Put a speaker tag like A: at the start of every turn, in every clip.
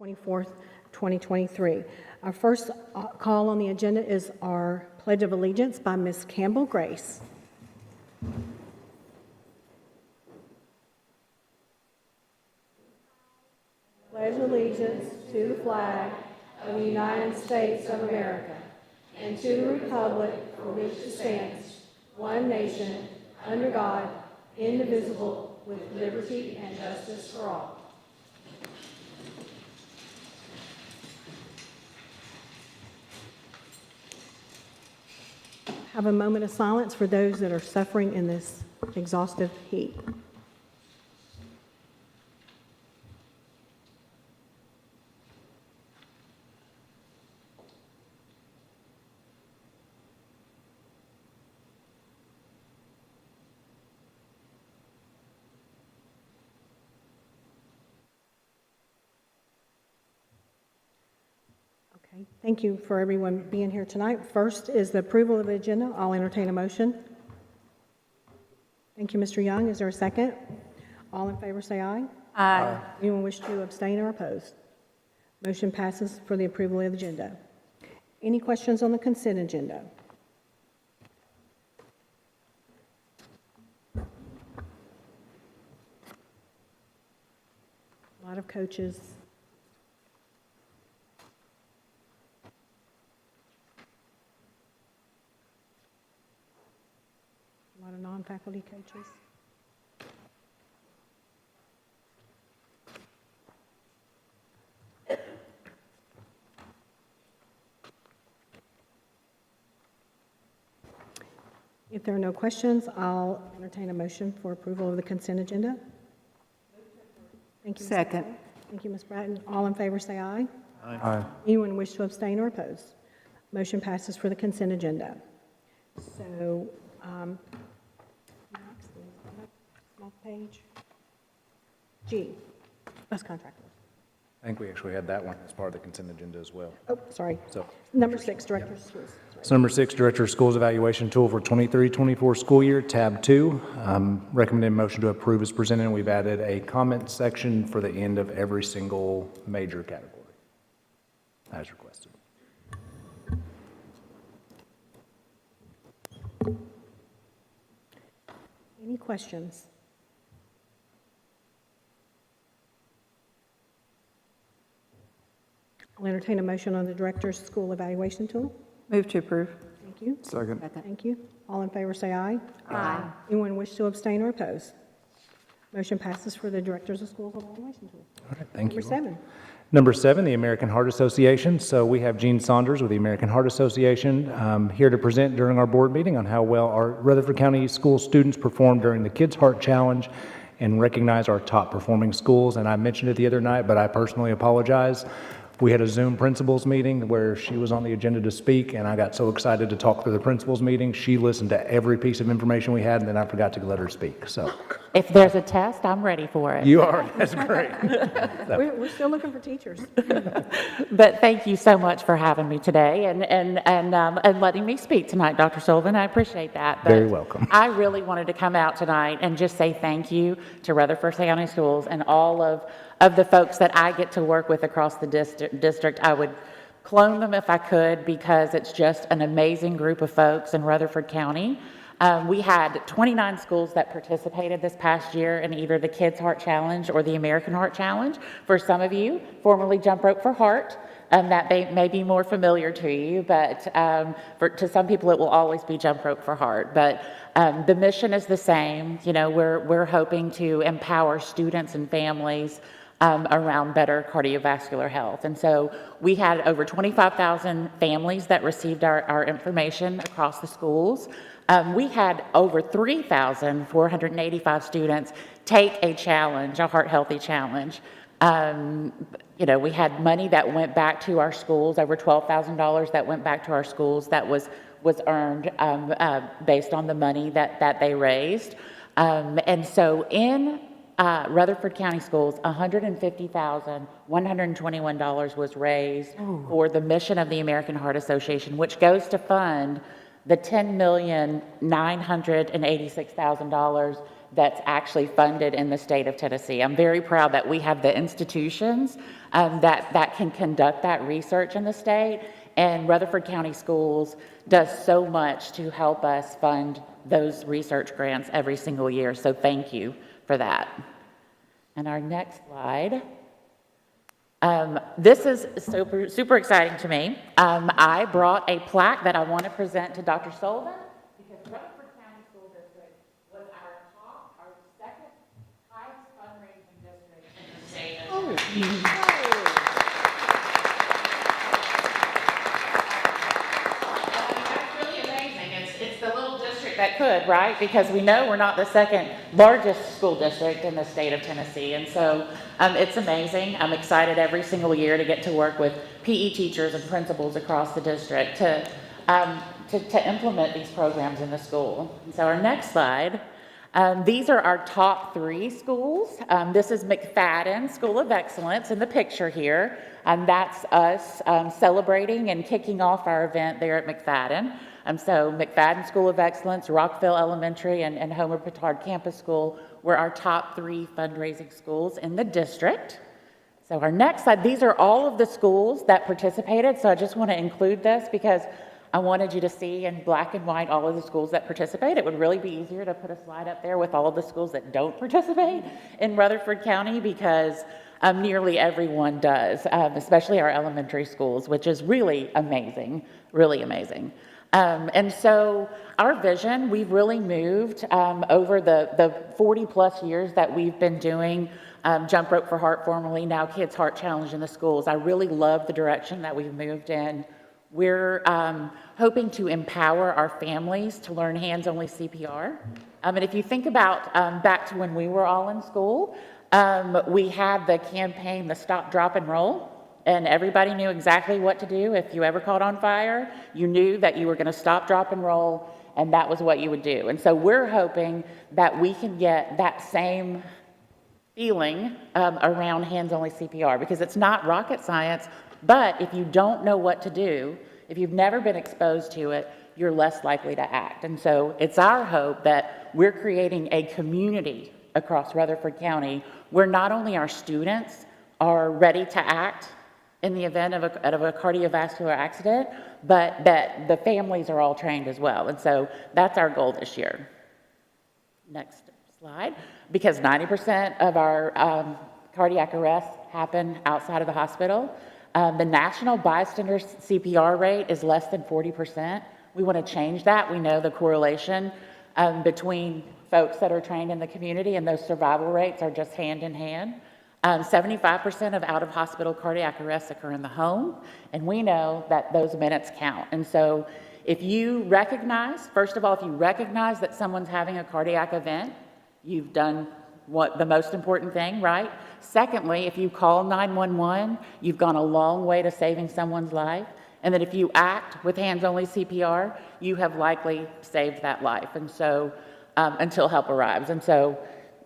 A: 24th, 2023. Our first call on the agenda is our Pledge of Allegiance by Ms. Campbell Grace. Pledge allegiance to the flag of the United States of America and to the republic for which it stands, one nation, under God, indivisible, with liberty and justice for all. Have a moment of silence for those that are suffering in this exhaustive heat. Okay, thank you for everyone being here tonight. First is the approval of the agenda. I'll entertain a motion. Thank you, Mr. Young. Is there a second? All in favor say aye.
B: Aye.
A: Anyone wish to abstain or oppose? Motion passes for the approval of the agenda. Any questions on the consent agenda? A lot of coaches. A lot of non-faculty coaches. If there are no questions, I'll entertain a motion for approval of the consent agenda. Thank you, Ms.
B: Second.
A: Bratton. Thank you, Ms. Bratton. All in favor say aye.
C: Aye.
A: Anyone wish to abstain or oppose? Motion passes for the consent agenda. So, next page. G, bus contract list.
C: I think we actually had that one as part of the consent agenda as well.
A: Oh, sorry.
C: So,
A: Number 6, Director of Schools. Sorry.
C: number 6, Director of Schools Evaluation Tool for 23-24 school year, tab 2. Recommended motion to approve is presented, and we've added a comment section for the end of every single major category as requested.
A: Any questions? I'll entertain a motion on the Director's School Evaluation Tool.
B: Move to approve.
A: Thank you.
C: Second.
A: Thank you. All in favor say aye.
B: Aye.
A: Anyone wish to abstain or oppose? Motion passes for the Directors of Schools Evaluation Tool.
C: All right, thank you.
A: Number 7.
C: Number 7, the American Heart Association. So we have Gene Saunders with the American Heart Association here to present during our board meeting on how well our Rutherford County school students performed during the Kids Heart Challenge and recognize our top performing schools. And I mentioned it the other night, but I personally apologize. We had a Zoom principals meeting where she was on the agenda to speak, and I got so excited to talk through the principals meeting. She listened to every piece of information we had, and then I forgot to let her speak. So
D: If there's a test, I'm ready for it.
C: you are, that's great.
A: We're still looking for teachers.
D: But thank you so much for having me today and letting me speak tonight, Dr. Sullivan. I appreciate that. But
C: Very welcome.
D: I really wanted to come out tonight and just say thank you to Rutherford County Schools and all of the folks that I get to work with across the district. I would clone them if I could, because it's just an amazing group of folks in Rutherford County. We had 29 schools that participated this past year in either the Kids Heart Challenge or the American Heart Challenge. For some of you, formerly Jump Rope for Heart, that may be more familiar to you, but to some people it will always be Jump Rope for Heart. But the mission is the same. You know, we're hoping to empower students and families around better cardiovascular health. And so we had over 25,000 families that received our information across the schools. We had over 3,485 students take a challenge, a heart healthy challenge. You know, we had money that went back to our schools, over $12,000 that went back to our schools that was earned based on the money that they raised. And so in Rutherford County Schools, $150,121 was raised for the mission of the American Heart Association, which goes to fund the $10,986,000 that's actually funded in the state of Tennessee. I'm very proud that we have the institutions that can conduct that research in the state, and Rutherford County Schools does so much to help us fund those research grants every single year, so thank you for that. And our next slide. This is super exciting to me. I brought a plaque that I want to present to Dr. Sullivan because Rutherford County School District was our second highest fundraising district in the state of That's really amazing. It's the little district that could, right? Because we know we're not the second largest school district in the state of Tennessee. And so it's amazing. I'm excited every single year to get to work with PE teachers and principals across the district to implement these programs in the school. And so our next slide. These are our top 3 schools. This is McFadden School of Excellence in the picture here. That's us celebrating and kicking off our event there at McFadden. So McFadden School of Excellence, Rockville Elementary, and Homer Petard Campus School were our top 3 fundraising schools in the district. So our next slide, these are all of the schools that participated. So I just want to include this because I wanted you to see in black and white all of the schools that participate. It would really be easier to put a slide up there with all of the schools that don't participate in Rutherford County because nearly everyone does, especially our elementary schools, which is really amazing, really amazing. And so our vision, we've really moved over the 40 plus years that we've been doing Jump Rope for Heart, formerly now Kids Heart Challenge in the schools. I really love the direction that we've moved in. We're hoping to empower our families to learn hands-only CPR. And if you think about back to when we were all in school, we had the campaign, the Stop, Drop, and Roll. And everybody knew exactly what to do. If you ever caught on fire, you knew that you were going to stop, drop, and roll, and that was what you would do. And so we're hoping that we can get that same feeling around hands-only CPR, because it's not rocket science, but if you don't know what to do, if you've never been exposed to it, you're less likely to act. And so it's our hope that we're creating a community across Rutherford County where not only our students are ready to act in the event of a cardiovascular accident, but that the families are all trained as well. And so that's our goal this year. Next slide. Because 90% of our cardiac arrests happen outside of the hospital, the national bystander CPR rate is less than 40%. We want to change that. We know the correlation between folks that are trained in the community and those survival rates are just hand in hand. 75% of out-of-hospital cardiac arrests occur in the home, and we know that those minutes count. And so if you recognize, first of all, if you recognize that someone's having a cardiac event, you've done what the most important thing, right? Secondly, if you call 911, you've gone a long way to saving someone's life. And then if you act with hands-only CPR, you have likely saved that life. And so until help arrives. And so,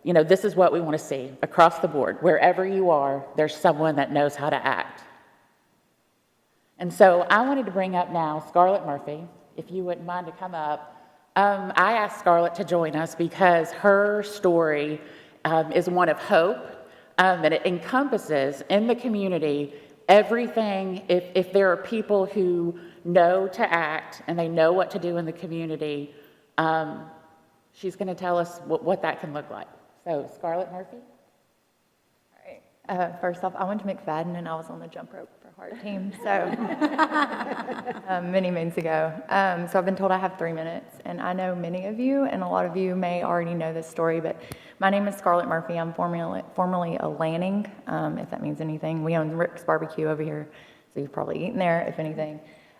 D: you know, this is what we want to see across the board. Wherever you are, there's someone that knows how to act. And so I wanted to bring up now Scarlett Murphy, if you wouldn't mind to come up. I asked Scarlett to join us because her story is one of hope, and it encompasses in the community everything. If there are people who know to act and they know what to do in the community, she's going to tell us what that can look like. So, Scarlett Murphy?
B: All right. First off, I went to McFadden and I was on the Jump Rope for Heart team, so many moons ago. So I've been told I have 3 minutes, and I know many of you, and a lot of you may already know this story, but my name is Scarlett Murphy. I'm formerly a Lanning, if that means anything. We own Rick's Barbecue over here, so you've probably eaten there, if anything.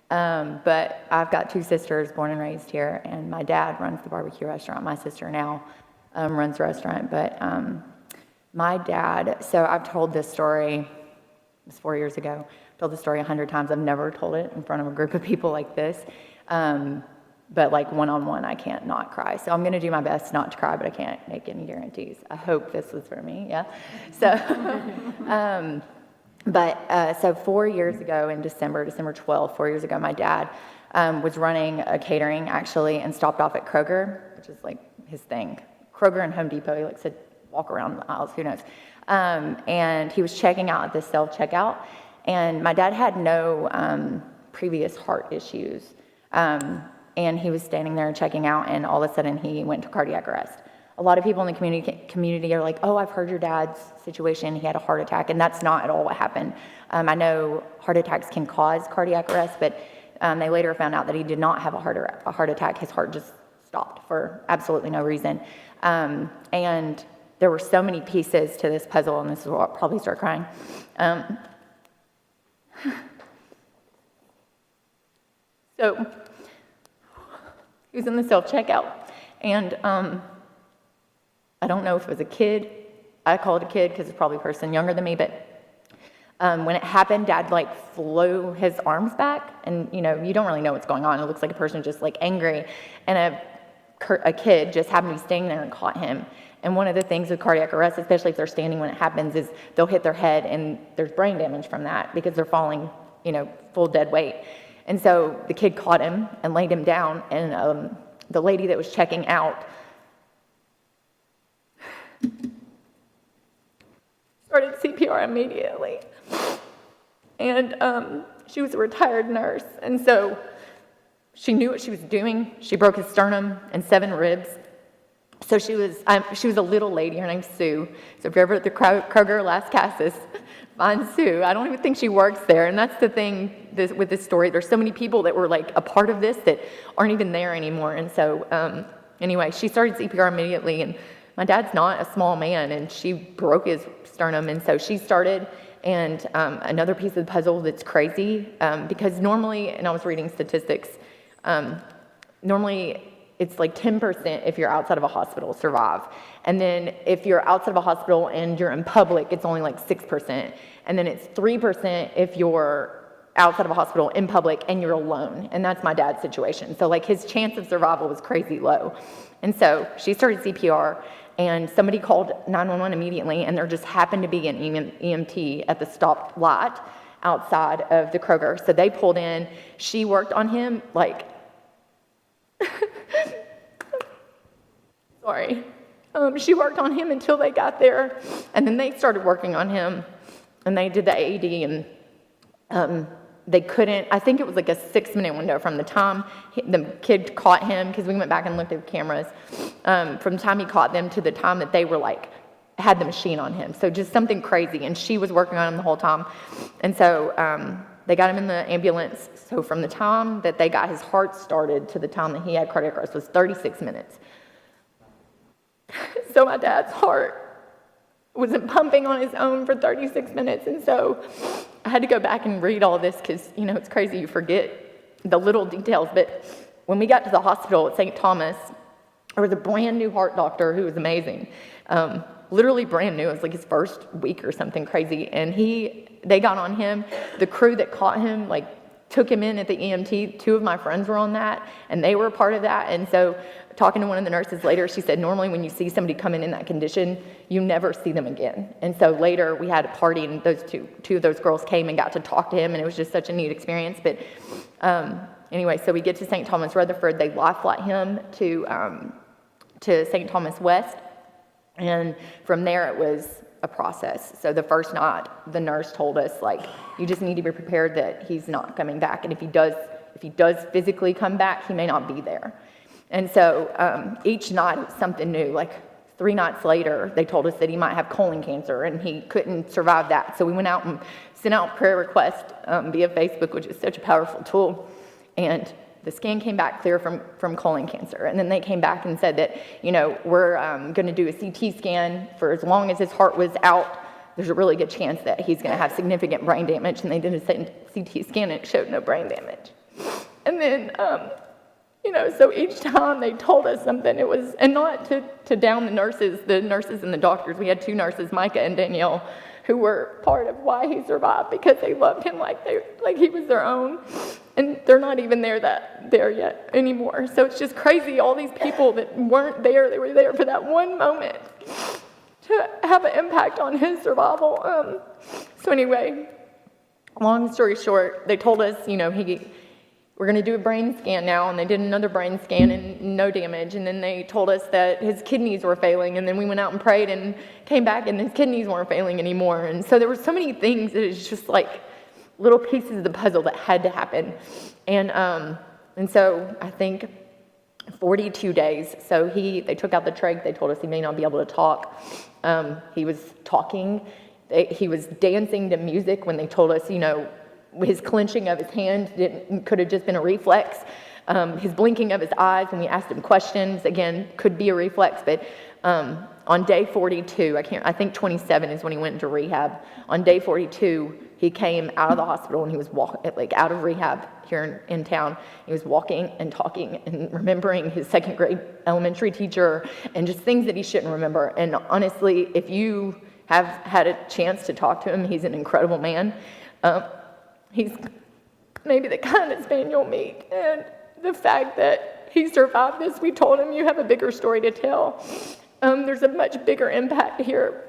B: But I've got 2 sisters born and raised here, and my dad runs the barbecue restaurant. My sister now runs the restaurant, but my dad, so I've told this story, it was 4 years ago, I've told this story 100 times. I've never told it in front of a group of people like this, but like one-on-one, I can't not cry. So I'm going to do my best not to cry, but I can't make any guarantees. I hope this was for me, yeah? So, so 4 years ago in December 12th, 4 years ago, my dad was running a catering actually and stopped off at Kroger, which is like his thing. Kroger and Home Depot, he likes to walk around the aisles, who knows. And he was checking out at the self-checkout, and my dad had no previous heart issues. And he was standing there checking out, and all of a sudden he went to cardiac arrest. A lot of people in the community are like, oh, I've heard your dad's situation, he had a heart attack, and that's not at all what happened. I know heart attacks can cause cardiac arrest, but they later found out that he did not have a heart attack. His heart just stopped for absolutely no reason. And there were so many pieces to this puzzle, and this is where I'll probably start crying. So he was in the self-checkout, and I don't know if it was a kid. I call it a kid because it's probably a person younger than me, but when it happened, Dad like flew his arms back, and you don't really know what's going on. It looks like a person just like angry, and a kid just happened to be standing there and caught him. And one of the things with cardiac arrest, especially if they're standing when it happens, is they'll hit their head, and there's brain damage from that because they're falling, full dead weight. And so the kid caught him and laid him down, and the lady that was checking out started CPR immediately. And she was a retired nurse, and so she knew what she was doing. She broke his sternum and 7 ribs. So she was a little lady. Her name's Sue. So if you're ever at the Kroger Las Casas, find Sue. I don't even think she works there. And that's the thing with this story. There's so many people that were like a part of this that aren't even there anymore. And so anyway, she started CPR immediately. And my dad's not a small man, and she broke his sternum. And so she started. And another piece of the puzzle that's crazy, because normally, and I was reading statistics, normally it's like 10% if you're outside of a hospital survive. And then if you're outside of a hospital and you're in public, it's only like 6%. And then it's 3% if you're outside of a hospital in public and you're alone. And that's my dad's situation. So like his chance of survival was crazy low. And so she started CPR, and somebody called 911 immediately, and there just happened to be an EMT at the stop light outside of the Kroger. So they pulled in. She worked on him like, sorry. She worked on him until they got there, and then they started working on him, and they did the AED, and they couldn't, I think it was like a 6-minute window from the time the kid caught him, because we went back and looked at the cameras, from the time he caught them to the time that they were like, had the machine on him. So just something crazy, and she was working on him the whole time. And so they got him in the ambulance. So from the time that they got his heart started to the time that he had cardiac arrest was 36 minutes. So my dad's heart wasn't pumping on his own for 36 minutes. And so I had to go back and read all this because, it's crazy. You forget the little details. But when we got to the hospital at St. Thomas, there was a brand new heart doctor who was amazing. Literally brand new. It was like his first week or something crazy. And they got on him. The crew that caught him, took him in at the EMT. 2 of my friends were on that, and they were a part of that. And so talking to one of the nurses later, she said, normally when you see somebody come in that condition, you never see them again. And so later we had a party, and those two of those girls came and got to talk to him, and it was just such a neat experience. But anyway, so we get to St. Thomas Rutherford. They life flight him to St. Thomas West, and from there it was a process. So the first night, the nurse told us, you just need to be prepared that he's not coming back, and if he does physically come back, he may not be there. And so each night it was something new. 3 nights later, they told us that he might have colon cancer, and he couldn't survive that. So we went out and sent out prayer requests via Facebook, which is such a powerful tool. And the scan came back clear from colon cancer. And then they came back and said that, we're going to do a CT scan for as long as his heart was out. There's a really good chance that he's going to have significant brain damage. And they did a CT scan, and it showed no brain damage. And then, so each time they told us something, it was, and not to down the nurses and the doctors. We had 2 nurses, Micah and Danielle, who were part of why he survived, because they loved him like he was their own. And they're not even there yet anymore. So it's just crazy. All these people that weren't there, they were there for that one moment to have an impact on his survival. So anyway, long story short, they told us, we're going to do a brain scan now, and they did another brain scan and no damage, and then they told us that his kidneys were failing, and then we went out and prayed and came back and his kidneys weren't failing anymore. And so there were so many things that it's just like little pieces of the puzzle that had to happen. And so I think 42 days. So they took out the trach. They told us he may not be able to talk. He was talking. He was dancing to music when they told us, his clenching of his hand could have just been a reflex. His blinking of his eyes when we asked him questions, again, could be a reflex. But on day 42, I think 27 is when he went into rehab. On day 42, he came out of the hospital and he was out of rehab here in town. He was walking and talking and remembering his second grade elementary teacher and just things that he shouldn't remember. And honestly, if you have had a chance to talk to him, he's an incredible man. He's maybe the kindest man you'll meet. And the fact that he survived this, we told him, you have a bigger story to tell. There's a much bigger impact here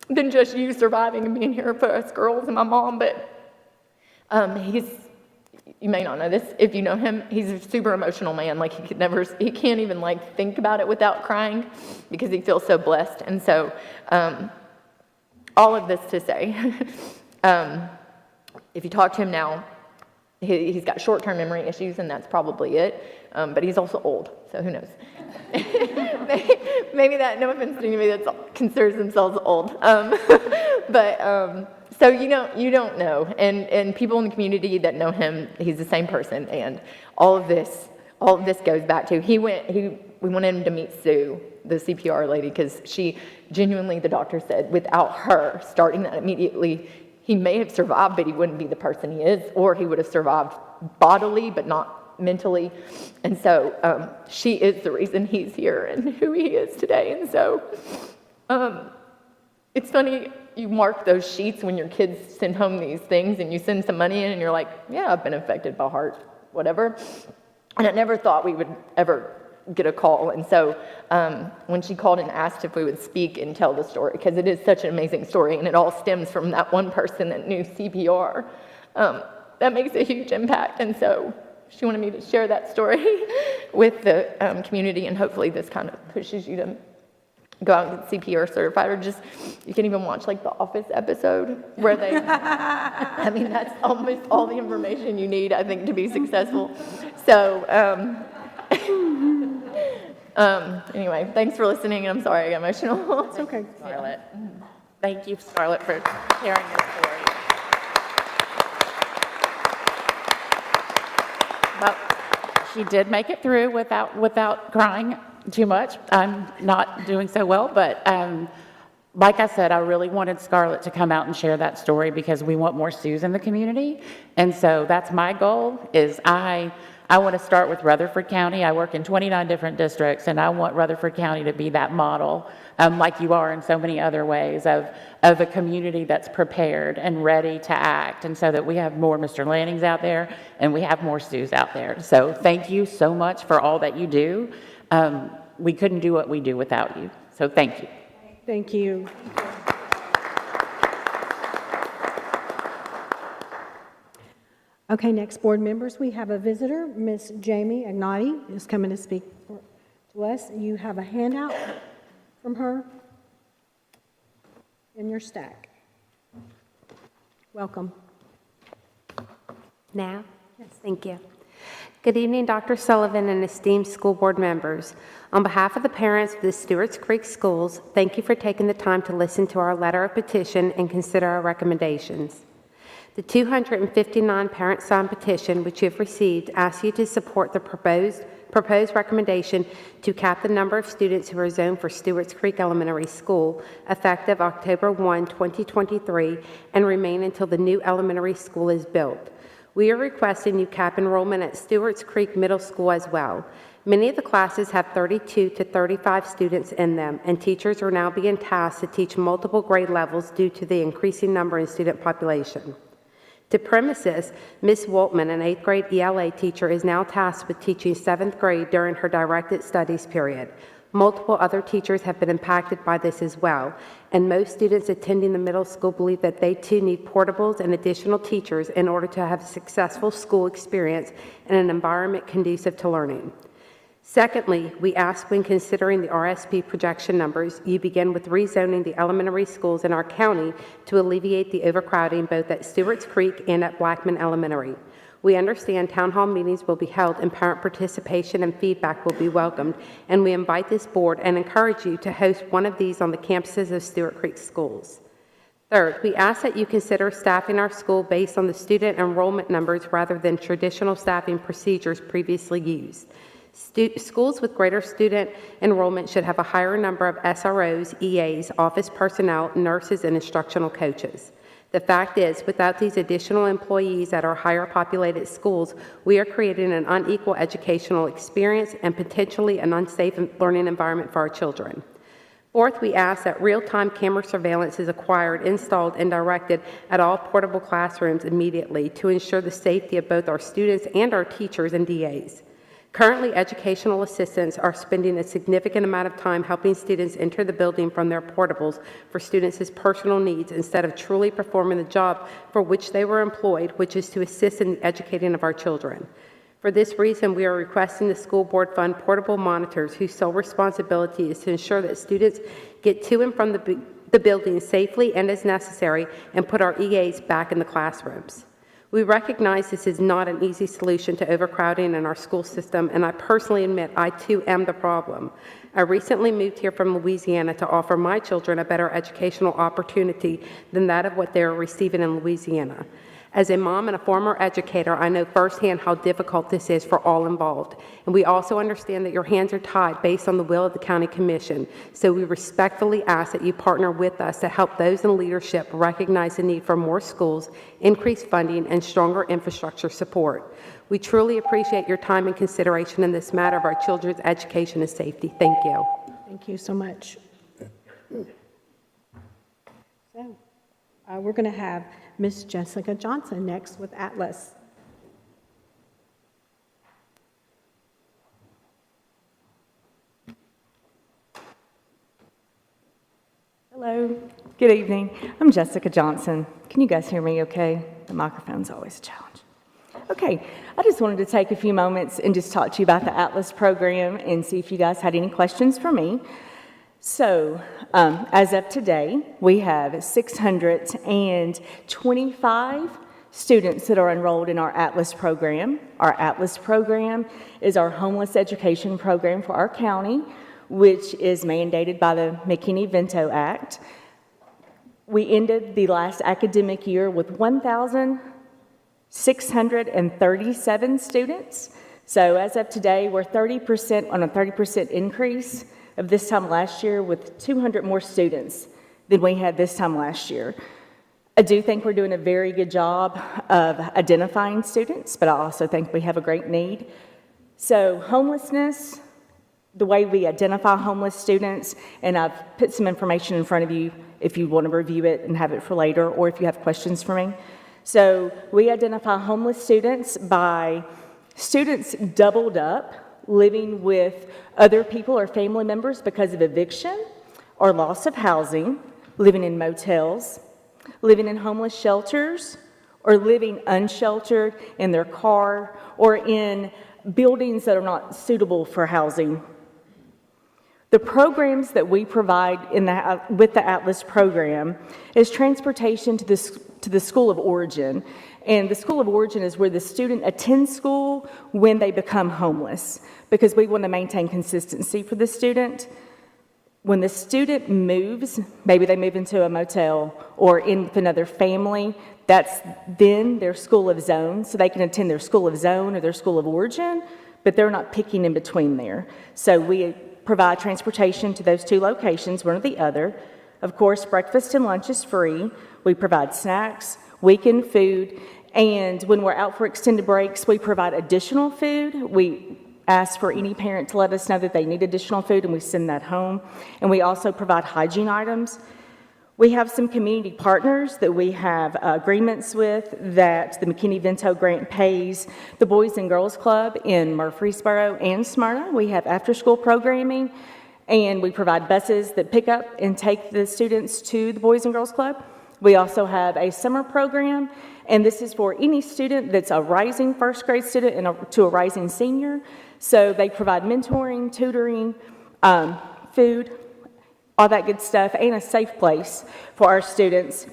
B: than just you surviving and being here for us girls and my mom. But you may not know this, if you know him, he's a super emotional man. Like he can't even think about it without crying because he feels so blessed. And so all of this to say, if you talk to him now, he's got short-term memory issues, and that's probably it. But he's also old, so who knows? maybe that, no offense to anybody that considers themselves old. So you don't know. And people in the community that know him, he's the same person. And all of this goes back to, we wanted him to meet Sue, the CPR lady, because she genuinely, the doctor said, without her starting that immediately, he may have survived, but he wouldn't be the person he is, or he would have survived bodily, but not mentally. And so she is the reason he's here and who he is today. And so it's funny, you mark those sheets when your kids send home these things and you send some money in and you're like, yeah, I've been affected by heart, whatever. And I never thought we would ever get a call. And so when she called and asked if we would speak and tell the story, because it is such an amazing story and it all stems from that one person that knew CPR, that makes a huge impact. And so she wanted me to share that story with the community, and hopefully this kind of pushes you to go out and get CPR certified, or just, you can even watch the Office episode where they, that's almost all the information you need, I think, to be successful. So, anyway, thanks for listening, and I'm sorry I got emotional.
A: It's okay.
D: Scarlett. Thank you, Scarlett, for sharing your story. But she did make it through without crying too much. I'm not doing so well, but like I said, I really wanted Scarlett to come out and share that story because we want more Sues in the community. And so that's my goal, is I want to start with Rutherford County. I work in 29 different districts, and I want Rutherford County to be that model, like you are in so many other ways, of a community that's prepared and ready to act, and so that we have more Mr. Lannings out there and we have more Sues out there. So thank you so much for all that you do. We couldn't do what we do without you. So thank you.
A: Thank you. Okay, next board members, we have a visitor, Miss Jamie Agnati is coming to speak to us. You have a handout from her in your stack. Welcome.
E: Now? Yes, thank you. Good evening, Dr. Sullivan and esteemed school board members. On behalf of the parents of the Stewart's Creek Schools, thank you for taking the time to listen to our letter of petition and consider our recommendations. The 259 parent-signed petition, which you have received, asks you to support the proposed recommendation to cap the number of students who are zoned for Stewart's Creek Elementary School effective October 1, 2023, and remain until the new elementary school is built. We are requesting you cap enrollment at Stewart's Creek Middle School as well. Many of the classes have 32 to 35 students in them, and teachers are now being tasked to teach multiple grade levels due to the increasing number in student population. To premise this, Ms. Waltman, an 8th grade ELA teacher, is now tasked with teaching 7th grade during her directed studies period. Multiple other teachers have been impacted by this as well, and most students attending the middle school believe that they too need portables and additional teachers in order to have a successful school experience in an environment conducive to learning. Secondly, we ask when considering the RSP projection numbers, you begin with rezoning the elementary schools in our county to alleviate the overcrowding both at Stewart's Creek and at Blackman Elementary. We understand town hall meetings will be held and parent participation and feedback will be welcomed, and we invite this board and encourage you to host one of these on the campuses of Stewart Creek schools. Third, we ask that you consider staffing our school based on the student enrollment numbers rather than traditional staffing procedures previously used. Schools with greater student enrollment should have a higher number of SROs, EAs, office personnel, nurses, and instructional coaches. The fact is, without these additional employees at our higher populated schools, we are creating an unequal educational experience and potentially an unsafe learning environment for our children. Fourth, we ask that real-time camera surveillance is acquired, installed, and directed at all portable classrooms immediately to ensure the safety of both our students and our teachers and DAs. Currently, educational assistants are spending a significant amount of time helping students enter the building from their portables for students' personal needs instead of truly performing the job for which they were employed, which is to assist in the educating of our children. For this reason, we are requesting the school board fund portable monitors whose sole responsibility is to ensure that students get to and from the building safely and as necessary and put our EAs back in the classrooms. We recognize this is not an easy solution to overcrowding in our school system, and I personally admit I too am the problem. I recently moved here from Louisiana to offer my children a better educational opportunity than that of what they are receiving in Louisiana. As a mom and a former educator, I know firsthand how difficult this is for all involved. And we also understand that your hands are tied based on the will of the County Commission. So we respectfully ask that you partner with us to help those in leadership recognize the need for more schools, increased funding, and stronger infrastructure support. We truly appreciate your time and consideration in this matter of our children's education and safety. Thank you.
A: Thank you so much. So, we're going to have Miss Jessica Johnson next with Atlas.
F: Hello, good evening. I'm Jessica Johnson. Can you guys hear me okay? The microphone's always a challenge. Okay, I just wanted to take a few moments and just talk to you about the Atlas program and see if you guys had any questions for me. So, as of today, we have 625 students that are enrolled in our Atlas program. Our Atlas program is our homeless education program for our county, which is mandated by the McKinney-Vento Act. We ended the last academic year with 1,637 students. So as of today, we're 30% on a 30% increase of this time last year with 200 more students than we had this time last year. I do think we're doing a very good job of identifying students, but I also think we have a great need. So homelessness, the way we identify homeless students, and I've put some information in front of you if you want to review it and have it for later, or if you have questions for me. So we identify homeless students by students doubled up, living with other people or family members because of eviction or loss of housing, living in motels, living in homeless shelters, or living unsheltered in their car or in buildings that are not suitable for housing. The programs that we provide with the Atlas program is transportation to the School of Origin. And the School of Origin is where the student attends school when they become homeless, because we want to maintain consistency for the student. When the student moves, maybe they move into a motel or in with another family, that's then their school of zone, so they can attend their school of zone or their school of origin, but they're not picking in between there. So we provide transportation to those two locations, one or the other. Of course, breakfast and lunch is free. We provide snacks, weekend food, and when we're out for extended breaks, we provide additional food. We ask for any parent to let us know that they need additional food, and we send that home. And we also provide hygiene items. We have some community partners that we have agreements with that the McKinney-Vento grant pays. The Boys and Girls Club in Murfreesboro and Smyrna. We have after-school programming. and we provide buses that pick up and take the students to the Boys and Girls Club. We also have a summer program, and this is for any student that's a rising first grade student and to a rising senior. So they provide mentoring, tutoring, food, all that good stuff, and a safe place for our students.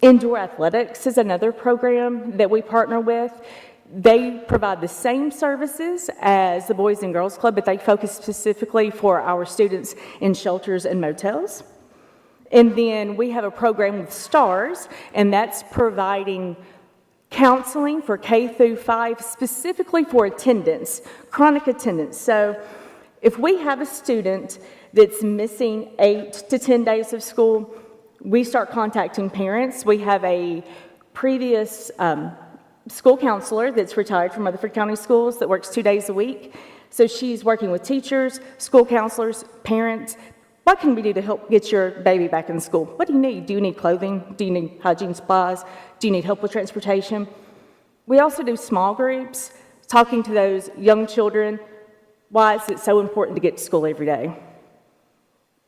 F: Indoor athletics is another program that we partner with. They provide the same services as the Boys and Girls Club, but they focus specifically for our students in shelters and motels. And then we have a program with STARS, and that's providing counseling for K through 5, specifically for attendance, chronic attendance. So if we have a student that's missing 8 to 10 days of school, we start contacting parents. We have a previous school counselor that's retired from Rutherford County Schools that works 2 days a week. So she's working with teachers, school counselors, parents. What can we do to help get your baby back in school? What do you need? Do you need clothing? Do you need hygiene supplies? Do you need help with transportation? We also do small groups, talking to those young children. Why is it so important to get to school every day?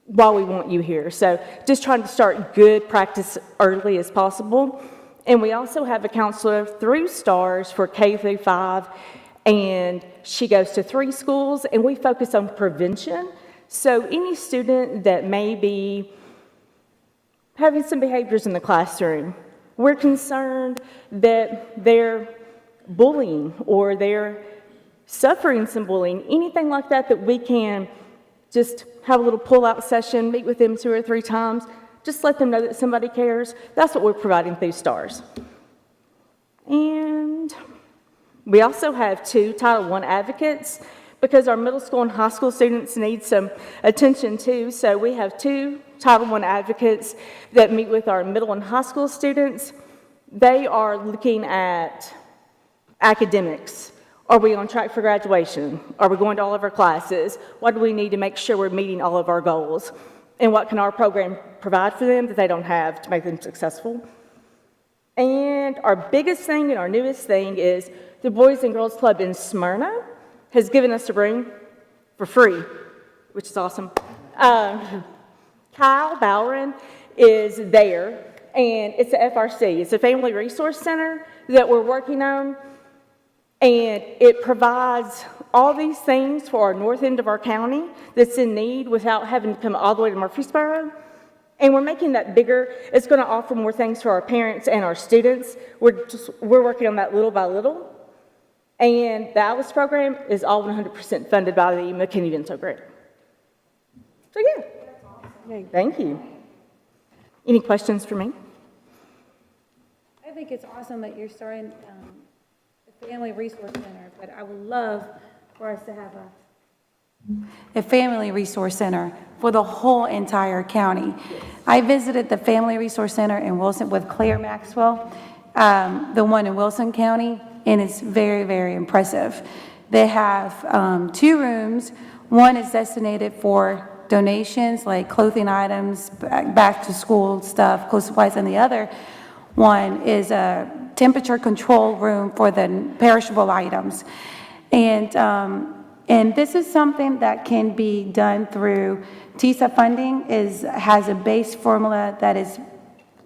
F: Why we want you here. So just trying to start good practice early as possible. And we also have a counselor through STARS for K through 5, and she goes to 3 schools, and we focus on prevention. So any student that may be having some behaviors in the classroom, we're concerned that they're bullying or they're suffering some bullying, anything like that, that we can just have a little pull-out session, meet with them 2 or 3 times, just let them know that somebody cares. That's what we're providing through STARS. And we also have 2 Title I advocates because our middle school and high school students need some attention too. So we have 2 Title I advocates that meet with our middle and high school students. They are looking at academics. Are we on track for graduation? Are we going to all of our classes? What do we need to make sure we're meeting all of our goals? And what can our program provide for them that they don't have to make them successful? And our biggest thing and our newest thing is the Boys and Girls Club in Smyrna has given us a room for free, which is awesome. Kyle Bowron is there, and it's a FRC. It's a Family Resource Center that we're working on. And it provides all these things for our north end of our county that's in need without having to come all the way to Murfreesboro. And we're making that bigger. It's going to offer more things for our parents and our students. We're working on that little by little. And the ALICE program is all 100% funded by the McKinney-Vento grant. So yeah, thank you. Any questions for me?
A: I think it's awesome that you're starting the Family Resource Center, but I would love for us to have
G: a Family Resource Center for the whole entire county. I visited the Family Resource Center in Wilson with Claire Maxwell, the one in Wilson County, and it's very, very impressive. They have 2 rooms. One is designated for donations like clothing items, back to school stuff, clothes supplies, and the other one is a temperature control room for the perishable items. And this is something that can be done through TISA funding. Has a base formula that is,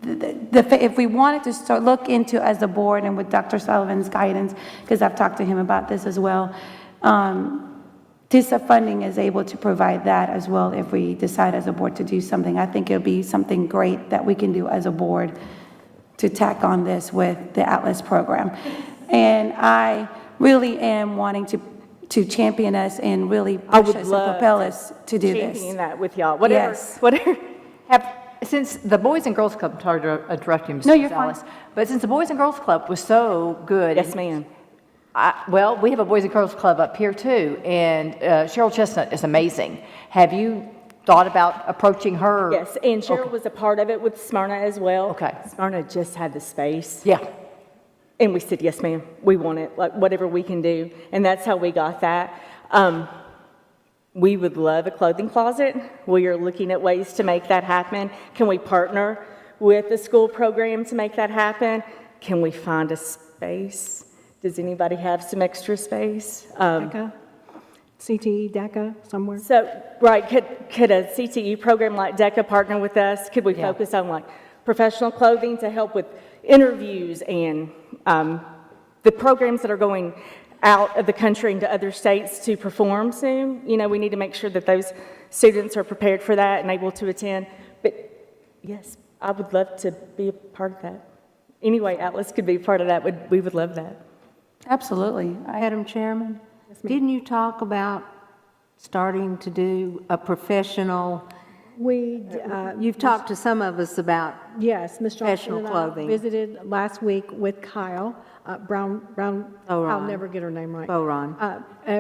G: if we wanted to start look into as a board and with Dr. Sullivan's guidance, because I've talked to him about this as well, TISA funding is able to provide that as well if we decide as a board to do something. I think it'll be something great that we can do as a board to tack on this with the ATLAS program. And I really am wanting to champion us and really push us and propel us to do this.
F: Championing that with y'all, whatever.
G: Yes.
F: Whatever.
H: Since the Boys and Girls Club, sorry to interrupt you, Ms.
G: No, you're fine.
H: Gonzalez, but since the Boys and Girls Club was so good.
F: Yes, ma'am.
H: Well, we have a Boys and Girls Club up here too, and Cheryl Chestnut is amazing. Have you thought about approaching her?
F: Yes, and Cheryl was a part of it with Smyrna as well.
H: Okay.
F: Smyrna just had the space.
H: Yeah.
F: And we said, yes, ma'am, we want it, like whatever we can do. And that's how we got that. We would love a clothing closet. We are looking at ways to make that happen. Can we partner with the school program to make that happen? Can we find a space? Does anybody have some extra space?
A: CTE, DECA, somewhere?
F: So, right, could a CTE program like DECA partner with us? Could we
H: Yeah.
F: focus on like professional clothing to help with interviews and the programs that are going out of the country into other states to perform soon? You know, we need to make sure that those students are prepared for that and able to attend. But yes, I would love to be a part of that. Anyway, Atlas could be a part of that. We would love that.
G: Absolutely.
I: Madam Chairman, didn't you talk about starting to do a professional, you've talked to some of us about,
A: Yes, Ms. Johnson
I: Professional
A: and I
I: clothing.
A: visited last week with Kyle Brown, I'll
I: Boron.
A: never get her name right.
I: Boron.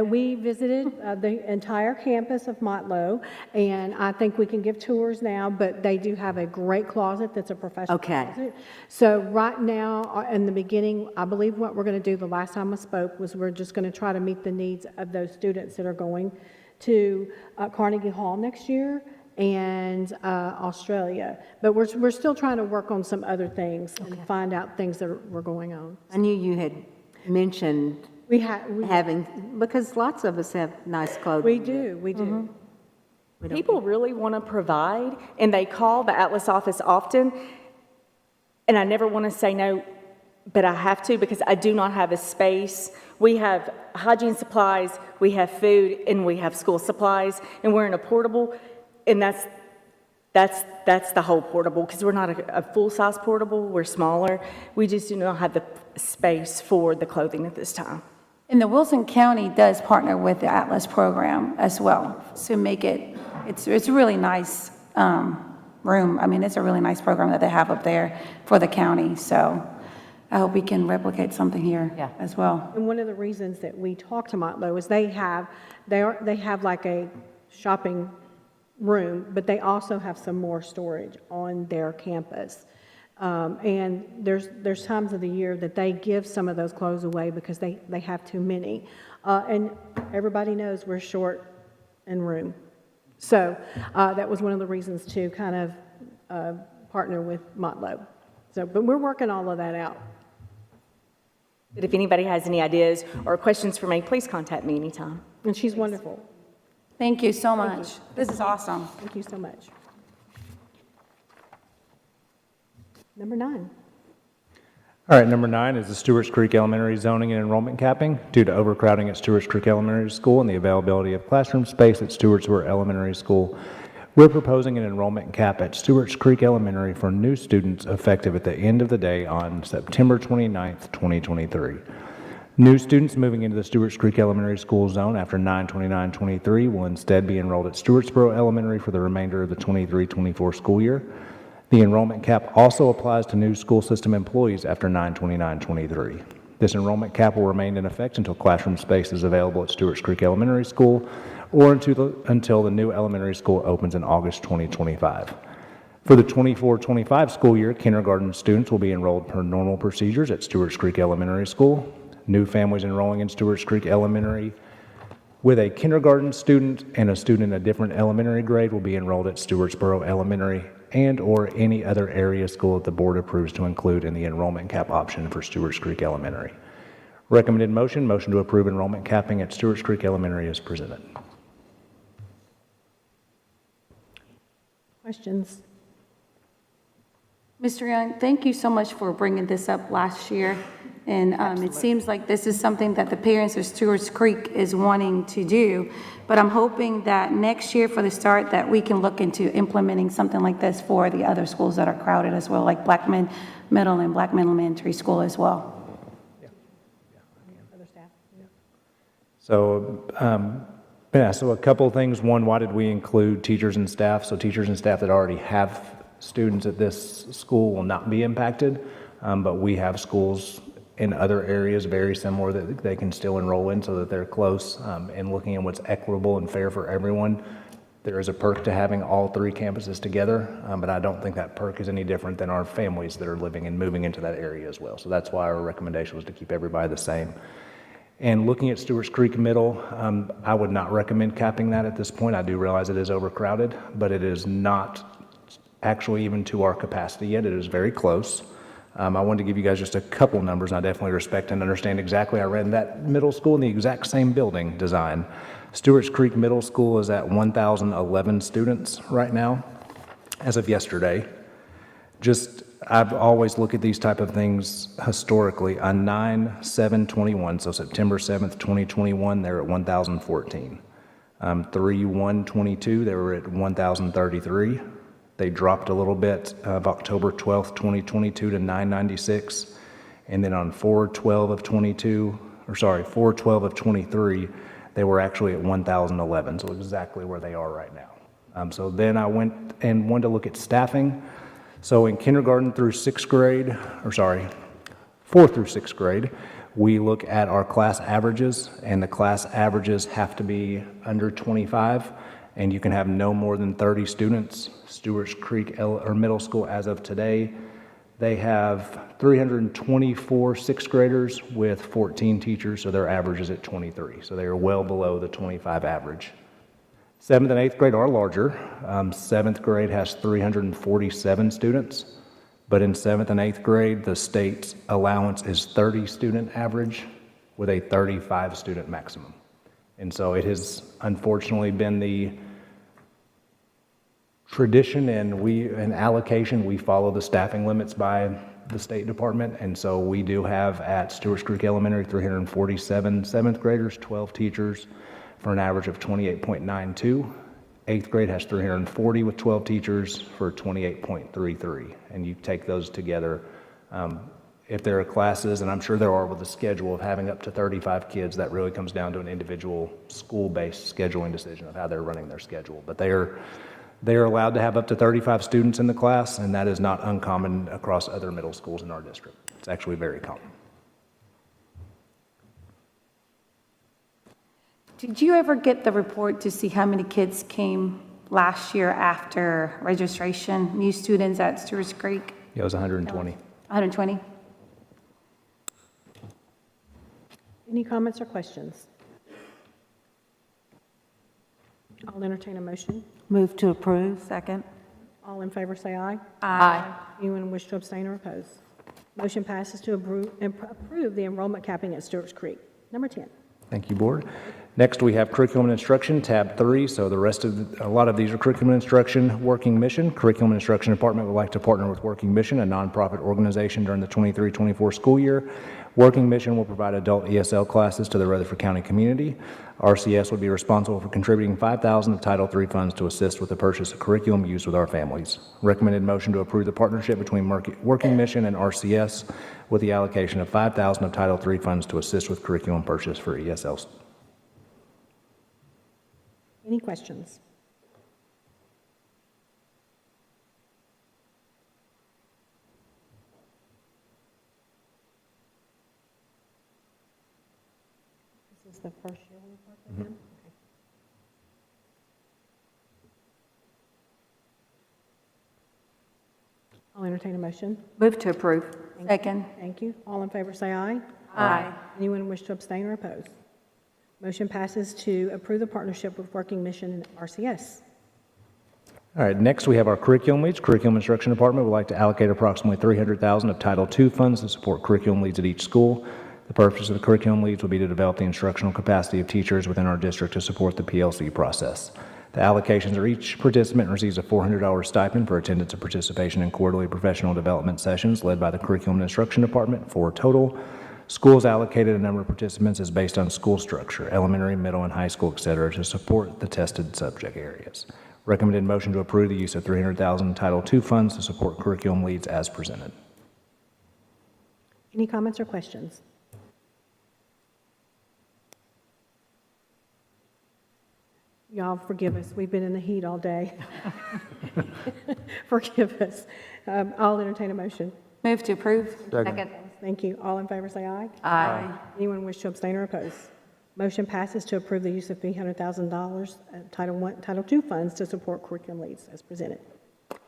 A: We visited the entire campus of Motlow, and I think we can give tours now, but they do have a great closet that's a professional
I: Okay.
A: closet. So right now, in the beginning, I believe what we're going to do, the last time I spoke, was we're just going to try to meet the needs of those students that are going to Carnegie Hall next year and Australia. But we're still trying to work on some other things and find out things that were going on.
I: I knew you had mentioned
A: We
I: having, because lots of us have nice clothing.
A: we do, we do.
F: People really want to provide, and they call the Atlas office often, and I never want to say no, but I have to because I do not have a space. We have hygiene supplies, we have food, and we have school supplies, and we're in a portable, and that's the whole portable, because we're not a full-size portable, we're smaller. We just do not have the space for the clothing at this time.
G: And the Wilson County does partner with the Atlas program as well to make it, it's a really nice room. I mean, it's a really nice program that they have up there for the county. So I hope we can replicate something here
H: Yeah.
G: as well.
A: And one of the reasons that we talk to Motlow is they have like a shopping room, but they also have some more storage on their campus. And there's times of the year that they give some of those clothes away because they have too many. And everybody knows we're short in room. So that was one of the reasons to kind of partner with Motlow. So, but we're working all of that out.
F: But if anybody has any ideas or questions for me, please contact me anytime.
A: And she's wonderful.
G: Thank you so much. This is awesome.
A: Thank you so much. Number 9.
C: All right, number 9 is the Stewart's Creek Elementary zoning and enrollment capping. Due to overcrowding at Stewart's Creek Elementary School and the availability of classroom space at Stewartsburg Elementary School, we're proposing an enrollment cap at Stewart's Creek Elementary for new students effective at the end of the day on September 29th, 2023. New students moving into the Stewart's Creek Elementary School zone after 9/29/23 will instead be enrolled at Stewartsboro Elementary for the remainder of the 23-24 school year. The enrollment cap also applies to new school system employees after 9/29/23. This enrollment cap will remain in effect until classroom space is available at Stewart's Creek Elementary School or until the new elementary school opens in August 2025. For the 24-25 school year, kindergarten students will be enrolled per normal procedures at Stewart's Creek Elementary School. New families enrolling in Stewart's Creek Elementary with a kindergarten student and a student in a different elementary grade will be enrolled at Stewartsboro Elementary and/or any other area school that the board approves to include in the enrollment cap option for Stewart's Creek Elementary. Recommended motion to approve enrollment capping at Stewart's Creek Elementary is presented.
A: Questions?
G: Mr. Young, thank you so much for bringing this up last year. And it seems like this is something that the parents of Stewart's Creek is wanting to do. But I'm hoping that next year for the start that we can look into implementing something like this for the other schools that are crowded as well, like Blackman Middle and Blackman Elementary School as well.
A: Other staff?
C: So a couple of things. One, why did we include teachers and staff? So teachers and staff that already have students at this school will not be impacted, but we have schools in other areas very similar that they can still enroll in so that they're close, and looking at what's equitable and fair for everyone. There is a perk to having all 3 campuses together, but I don't think that perk is any different than our families that are living and moving into that area as well. So that's why our recommendation was to keep everybody the same. And looking at Stewart's Creek Middle, I would not recommend capping that at this point. I do realize it is overcrowded, but it is not actually even to our capacity yet. It is very close. I wanted to give you guys just a couple numbers, and I definitely respect and understand exactly. I ran that middle school in the exact same building design. Stewart's Creek Middle School is at 1,011 students right now, as of yesterday. I've always looked at these type of things historically. On 9/7/21, so September 7th, 2021, they're at 1,014. 3/1/22, they were at 1,033. They dropped a little bit of October 12th, 2022 to 996. And then on 4/12 of 23, they were actually at 1,011, so exactly where they are right now. So then I went and wanted to look at staffing. So in kindergarten through 6th grade, 4th through 6th grade, we look at our class averages, and the class averages have to be under 25, and you can have no more than 30 students. Stewart's Creek Middle School, as of today, they have 324 6th graders with 14 teachers, so their average is at 23. So they are well below the 25 average. 7th and 8th grade are larger. 7th grade has 347 students, but in 7th and 8th grade, the state's allowance is 30 student average with a 35 student maximum. And so it has unfortunately been the tradition and allocation, we follow the staffing limits by the State Department, and so we do have at Stewart's Creek Elementary 347 7th graders, 12 teachers for an average of 28.92. 8th grade has 340 with 12 teachers for 28.33, and you take those together. If there are classes, and I'm sure there are with the schedule of having up to 35 kids, that really comes down to an individual school-based scheduling decision of how they're running their schedule. But they are allowed to have up to 35 students in the class, and that is not uncommon across other middle schools in our district. It's actually very common.
G: Did you ever get the report to see how many kids came last year after registration, new students at Stewart's Creek?
C: Yeah, it was 120.
G: 120?
A: Any comments or questions? I'll entertain a motion.
I: Move to approve.
G: Second.
A: All in favor, say aye.
G: Aye.
A: Anyone wish to abstain or oppose? Motion passes to approve the enrollment capping at Stewart's Creek. Number 10.
C: Thank you, Board. Next, we have Curriculum and Instruction, tab 3. So a lot of these are Curriculum and Instruction Working Mission. Curriculum and Instruction Department would like to partner with Working Mission, a nonprofit organization, during the 23-24 school year. Working Mission will provide adult ESL classes to the Rutherford County community. RCS would be responsible for contributing $5,000 of Title III funds to assist with the purchase of curriculum used with our families. Recommended motion to approve the partnership between Working Mission and RCS with the allocation of $5,000 of Title III funds to assist with curriculum purchase for ESLs.
A: Any questions? This is the first year we've worked with them? Okay. I'll entertain a motion.
H: Move to approve.
G: Second.
A: Thank you. All in favor, say aye.
G: Aye.
A: Anyone wish to abstain or oppose? Motion passes to approve the partnership with Working Mission and RCS.
C: All right, next we have our curriculum leads. Curriculum Instruction Department would like to allocate approximately $300,000 of Title II funds to support curriculum leads at each school. The purpose of the curriculum leads will be to develop the instructional capacity of teachers within our district to support the PLC process. The allocations are each participant receives a $400 stipend for attendance and participation in quarterly professional development sessions led by the Curriculum and Instruction Department. For total, schools allocated a number of participants is based on school structure, elementary, middle, and high school, et cetera, to support the tested subject areas. Recommended motion to approve the use of $300,000 Title II funds to support curriculum leads as presented.
A: Any comments or questions? Y'all forgive us. We've been in the heat all day. Forgive us. I'll entertain a motion.
G: Move to approve.
H: Second.
A: Thank you. All in favor, say aye.
H: Aye.
A: Anyone wish to abstain or oppose? Motion passes to approve the use of $300,000 Title II funds to support curriculum leads as presented.
C: All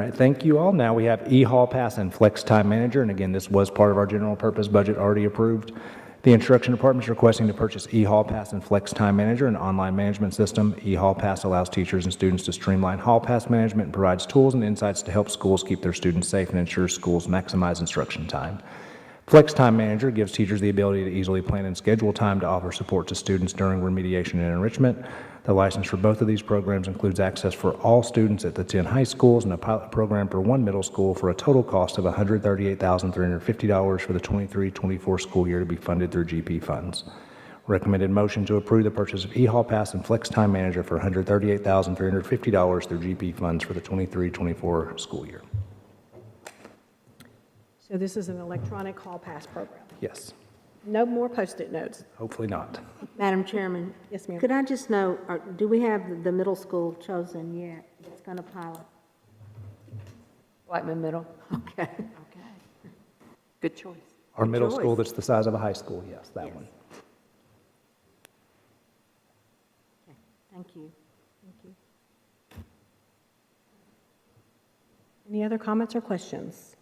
C: right, thank you all. Now we have eHall Pass and Flex Time Manager, and again, this was part of our general purpose budget already approved. The Instruction Department is requesting to purchase eHall Pass and Flex Time Manager, an online management system. eHall Pass allows teachers and students to streamline Hall Pass management and provides tools and insights to help schools keep their students safe and ensure schools maximize instruction time. Flex Time Manager gives teachers the ability to easily plan and schedule time to offer support to students during remediation and enrichment. The license for both of these programs includes access for all students at the 10 high schools and a pilot program for 1 middle school for a total cost of $138,350 for the 23-24 school year to be funded through GP funds. Recommended motion to approve the purchase of eHall Pass and Flex Time Manager for $138,350 through GP funds for the 23-24 school year.
A: So this is an electronic hall pass program.
C: Yes,
A: No more Post-it notes.
C: hopefully not.
I: Madam Chairman?
A: Yes, ma'am.
I: Could I just know, do we have the middle school chosen yet? It's going to pilot?
H: Whiteman Middle.
I: Okay.
H: Good choice.
C: Our middle
I: choice.
C: school that's the size of a high school, yes, that
I: Yes.
C: one.
I: Thank you.
A: Any other comments or questions?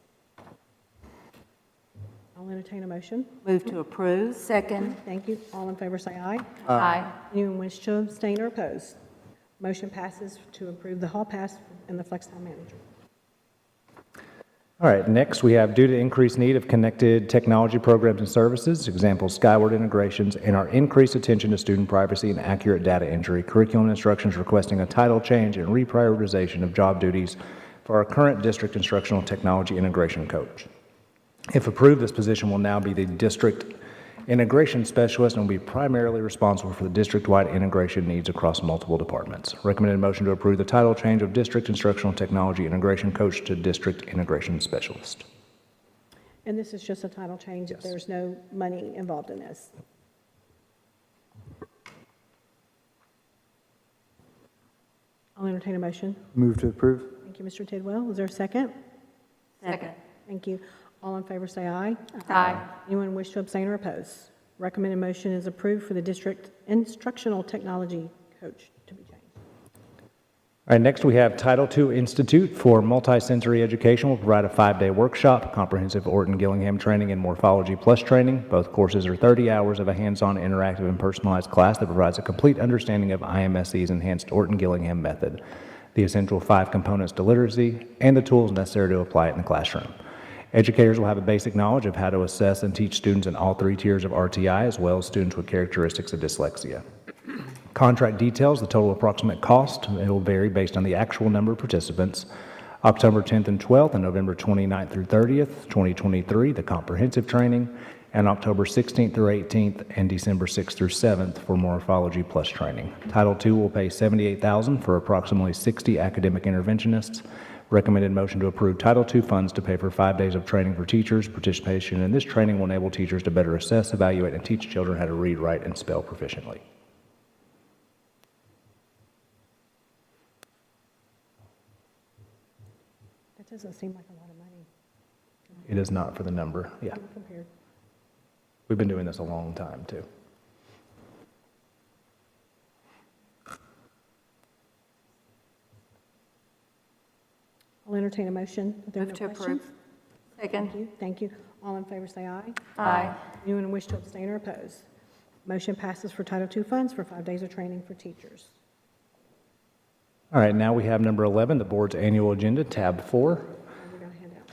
A: I'll entertain a motion.
I: Move to approve?
G: Second.
A: Thank you. All in favor, say aye.
H: Aye.
A: Anyone wish to abstain or oppose? Motion passes to approve the hall pass and the Flex Time Manager.
C: All right, next we have, due to increased need of connected technology programs and services, examples Skyward integrations, and our increased attention to student privacy and accurate data entry, curriculum instructions requesting a title change and reprioritization of job duties for our current district instructional technology integration coach. If approved, this position will now be the district integration specialist and will be primarily responsible for the district-wide integration needs across multiple departments. Recommended motion to approve the title change of district instructional technology integration coach to district integration specialist.
A: And this is just a title change.
C: Yes.
A: There's no money involved in this. I'll entertain a motion.
J: Move to approve.
A: Thank you, Mr. Tidwell. Is there a second?
I: Second.
A: Thank you. All in favor, say aye.
H: Aye.
A: Anyone wish to abstain or oppose? Recommended motion is approved for the district instructional technology coach to be changed.
C: All right, next we have Title II Institute for Multisensory Education will provide a 5-day workshop, comprehensive Orton Gillingham training and Morphology Plus training. Both courses are 30 hours of a hands-on, interactive, and personalized class that provides a complete understanding of IMSC's enhanced Orton Gillingham method, the essential 5 components to literacy, and the tools necessary to apply it in the classroom. Educators will have a basic knowledge of how to assess and teach students in all 3 tiers of RTI, as well as students with characteristics of dyslexia. Contract details, the total approximate cost. It will vary based on the actual number of participants. October 10th and 12th and November 29th through 30th, 2023, the comprehensive training, and October 16th through 18th and December 6th through 7th for Morphology Plus training. Title II will pay $78,000 for approximately 60 academic interventionists. Recommended motion to approve Title II funds to pay for 5 days of training for teachers. Participation in this training will enable teachers to better assess, evaluate, and teach children how to read, write, and spell proficiently.
A: That doesn't seem like a lot of money
C: It is not for the number, yeah.
A: compared.
C: We've been doing this a long time, too.
A: I'll entertain a motion. If there are
G: Move
A: no
G: to
A: questions.
G: approve. Second.
A: Thank you. Thank you. All in favor, say aye.
G: Aye.
A: Anyone wish to abstain or oppose? Motion passes for Title II funds for 5 days of training for teachers.
C: All right, now we have number 11, the board's annual agenda, tab 4.
A: We're going to hand out.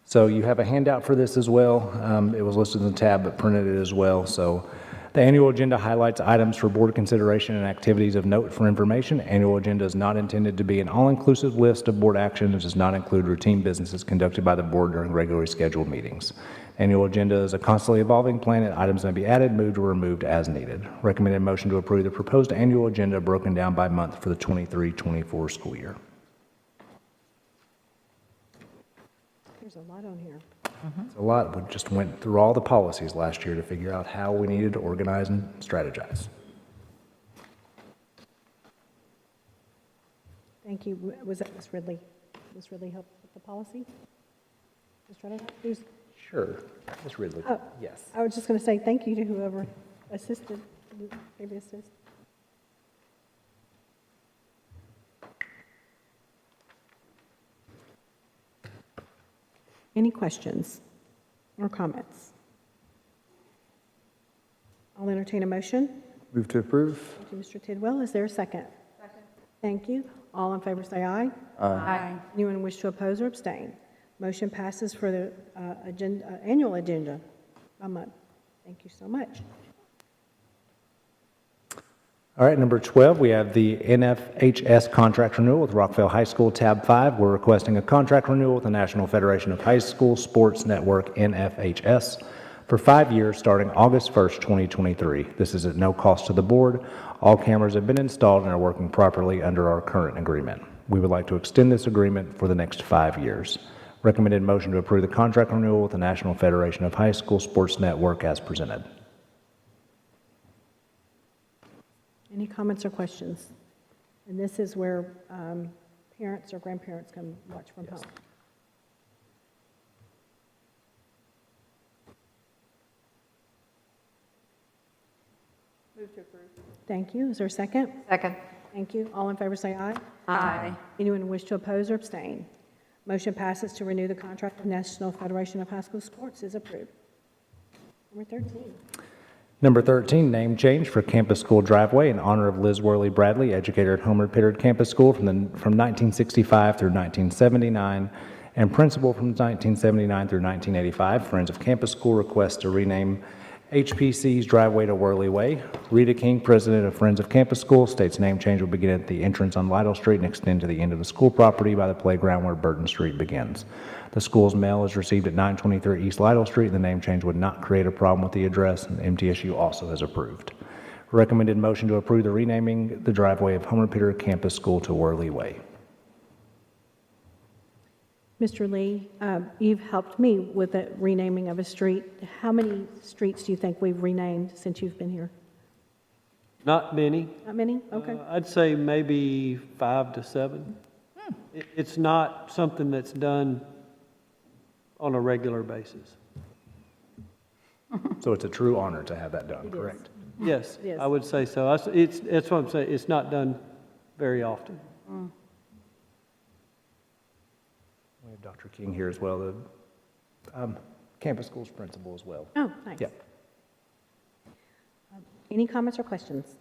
C: So you have a handout for this as well. It was listed in the tab, but printed it as well. So the annual agenda highlights items for board consideration and activities of note for information. Annual agenda is not intended to be an all-inclusive list of board actions. It does not include routine businesses conducted by the board during regularly scheduled meetings. Annual agenda is a constantly evolving plan, and items may be added, moved, or removed as needed. Recommended motion to approve the proposed annual agenda broken down by month for the 23-24 school year.
A: There's a lot on here.
C: It's a lot. We just went through all the policies last year to figure out how we needed to organize and strategize.
A: Thank you. Was that Ms. Ridley? Ms. Ridley help with the policy? Ms. Rutter? Who's?
C: Sure. Ms. Ridley?
A: Oh.
C: Yes.
A: I was just going to say thank you to whoever assisted, maybe assist. Any questions or comments? I'll entertain a motion.
J: Move to approve.
A: Thank you, Mr. Tidwell. Is there a second? Second. Thank you. All in favor say aye.
I: Aye.
A: Anyone wish to oppose or abstain? Motion passes for the annual agenda by month. Thank you so much.
C: All right, number 12, we have the NFHS contract renewal with Rockville High School, tab 5. We're requesting a contract renewal with the National Federation of High School Sports Network, NFHS, for 5 years starting August 1st, 2023. This is at no cost to the board. All cameras have been installed and are working properly under our current agreement. We would like to extend this agreement for the next 5 years. Recommended motion to approve the contract renewal with the National Federation of High School Sports Network as presented.
A: Any comments or questions? And this is where parents or grandparents can watch from home.
F: Move to approve.
A: Thank you. Is there a second?
H: Second.
A: Thank you. All in favor say aye.
I: Aye.
A: Anyone wish to oppose or abstain? Motion passes to renew the contract with National Federation of High School Sports is approved. Number 13.
C: Number 13, name change for Campus School Driveway in honor of Liz Worley Bradley, educator at Homer Pittard Campus School from 1965 through 1979, and principal from 1979 through 1985. Friends of Campus School request to rename HPC's driveway to Worley Way. Rita King, president of Friends of Campus School, states name change will begin at the entrance on Lytle Street and extend to the end of the school property by the playground where Burton Street begins. The school's mail is received at 923 East Lytle Street. The name change would not create a problem with the address, and MTSU also has approved. Recommended motion to approve the renaming the driveway of Homer Pittard Campus School to Worley Way.
A: Mr. Lee, you've helped me with the renaming of a street. How many streets do you think we've renamed since you've been here?
K: Not many.
A: Not many? Okay.
K: I'd say maybe 5 to 7. It's not something that's done on a regular basis.
C: So it's a true honor to have that done, correct?
K: Yes,
A: It is.
K: I would say so. That's what I'm saying. It's not done very often.
C: We have Dr. King here as well, the campus school's principal as well.
A: Oh, nice.
C: Yep.
A: Any comments or questions?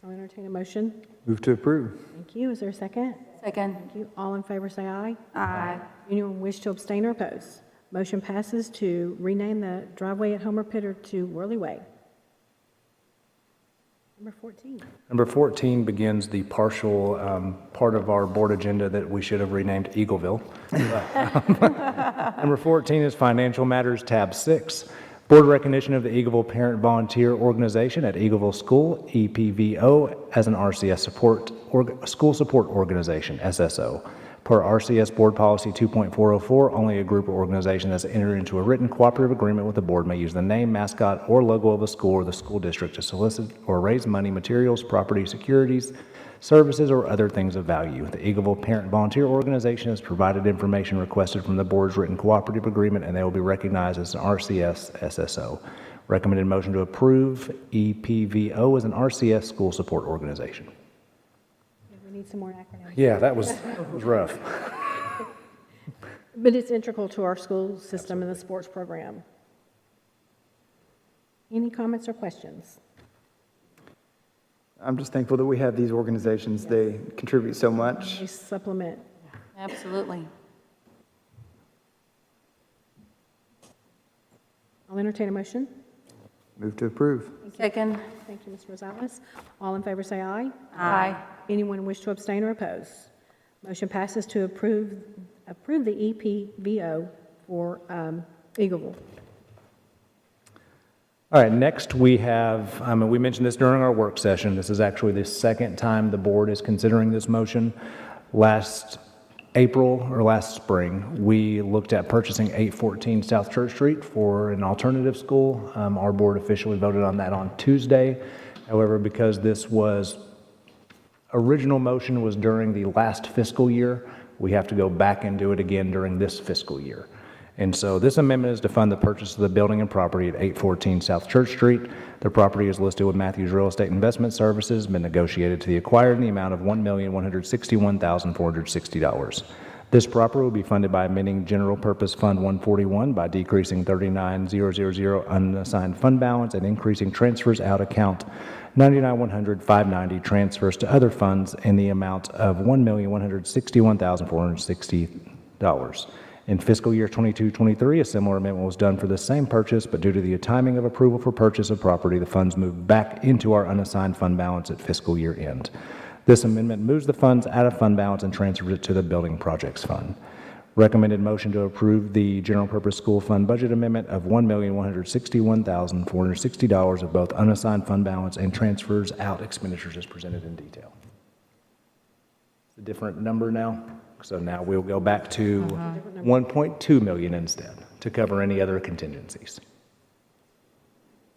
A: I'll entertain a motion.
J: Move to approve.
A: Thank you. Is there a second?
G: Second.
A: Thank you. All in favor say aye.
G: Aye.
A: Anyone wish to abstain or oppose? Motion passes to rename the driveway at Homer Pittard to Worley Way. Number 14.
C: Number 14 begins the partial part of our board agenda that we should have renamed Eagleville. Number 14 is Financial Matters, tab 6. Board recognition of the Eagleville Parent Volunteer Organization at Eagleville School, EPVO, as an RCS school support organization, SSO. Per RCS Board Policy 2.404, only a group or organization that's entered into a written cooperative agreement with the board may use the name, mascot, or logo of a school or the school district to solicit or raise money, materials, property, securities, services, or other things of value. The Eagleville Parent Volunteer Organization has provided information requested from the board's written cooperative agreement, and they will be recognized as an RCS SSO. Recommended motion to approve EPVO as an RCS school support organization.
A: We need some more acronyms.
C: Yeah, that was rough.
A: But it's integral to our school system and the sports program. Any comments or questions?
J: I'm just thankful that we have these organizations. They contribute so much.
A: They supplement.
G: Absolutely.
A: I'll entertain a motion.
J: Move to approve.
G: Second.
A: Thank you, Ms. Rosales. All in favor say aye.
G: Aye.
A: Anyone wish to abstain or oppose? Motion passes to approve the EPVO for Eagleville.
C: All right, next we have, we mentioned this during our work session. This is actually the second time the board is considering this motion. Last April or last spring, we looked at purchasing 814 South Church Street for an alternative school. Our board officially voted on that on Tuesday. However, because this original motion was during the last fiscal year, we have to go back and do it again during this fiscal year. And so this amendment is to fund the purchase of the building and property at 814 South Church Street. The property is listed with Matthews Real Estate Investment Services, been negotiated to the acquired in the amount of $1,161,460. This property will be funded by amending General Purpose Fund 141 by decreasing 39,000 unassigned fund balance and increasing transfers out account 99,100,590 transfers to other funds in the amount of $1,161,460. In fiscal year 22-23, a similar amendment was done for the same purchase, but due to the timing of approval for purchase of property, the funds moved back into our unassigned fund balance at fiscal year end. This amendment moves the funds out of fund balance and transfers it to the Building Projects Fund. Recommended motion to approve the General Purpose School Fund budget amendment of $1,161,460 of both unassigned fund balance and transfers out expenditures is presented in detail. It's a different number now, so now we'll go back to 1.2 million instead to cover any other contingencies.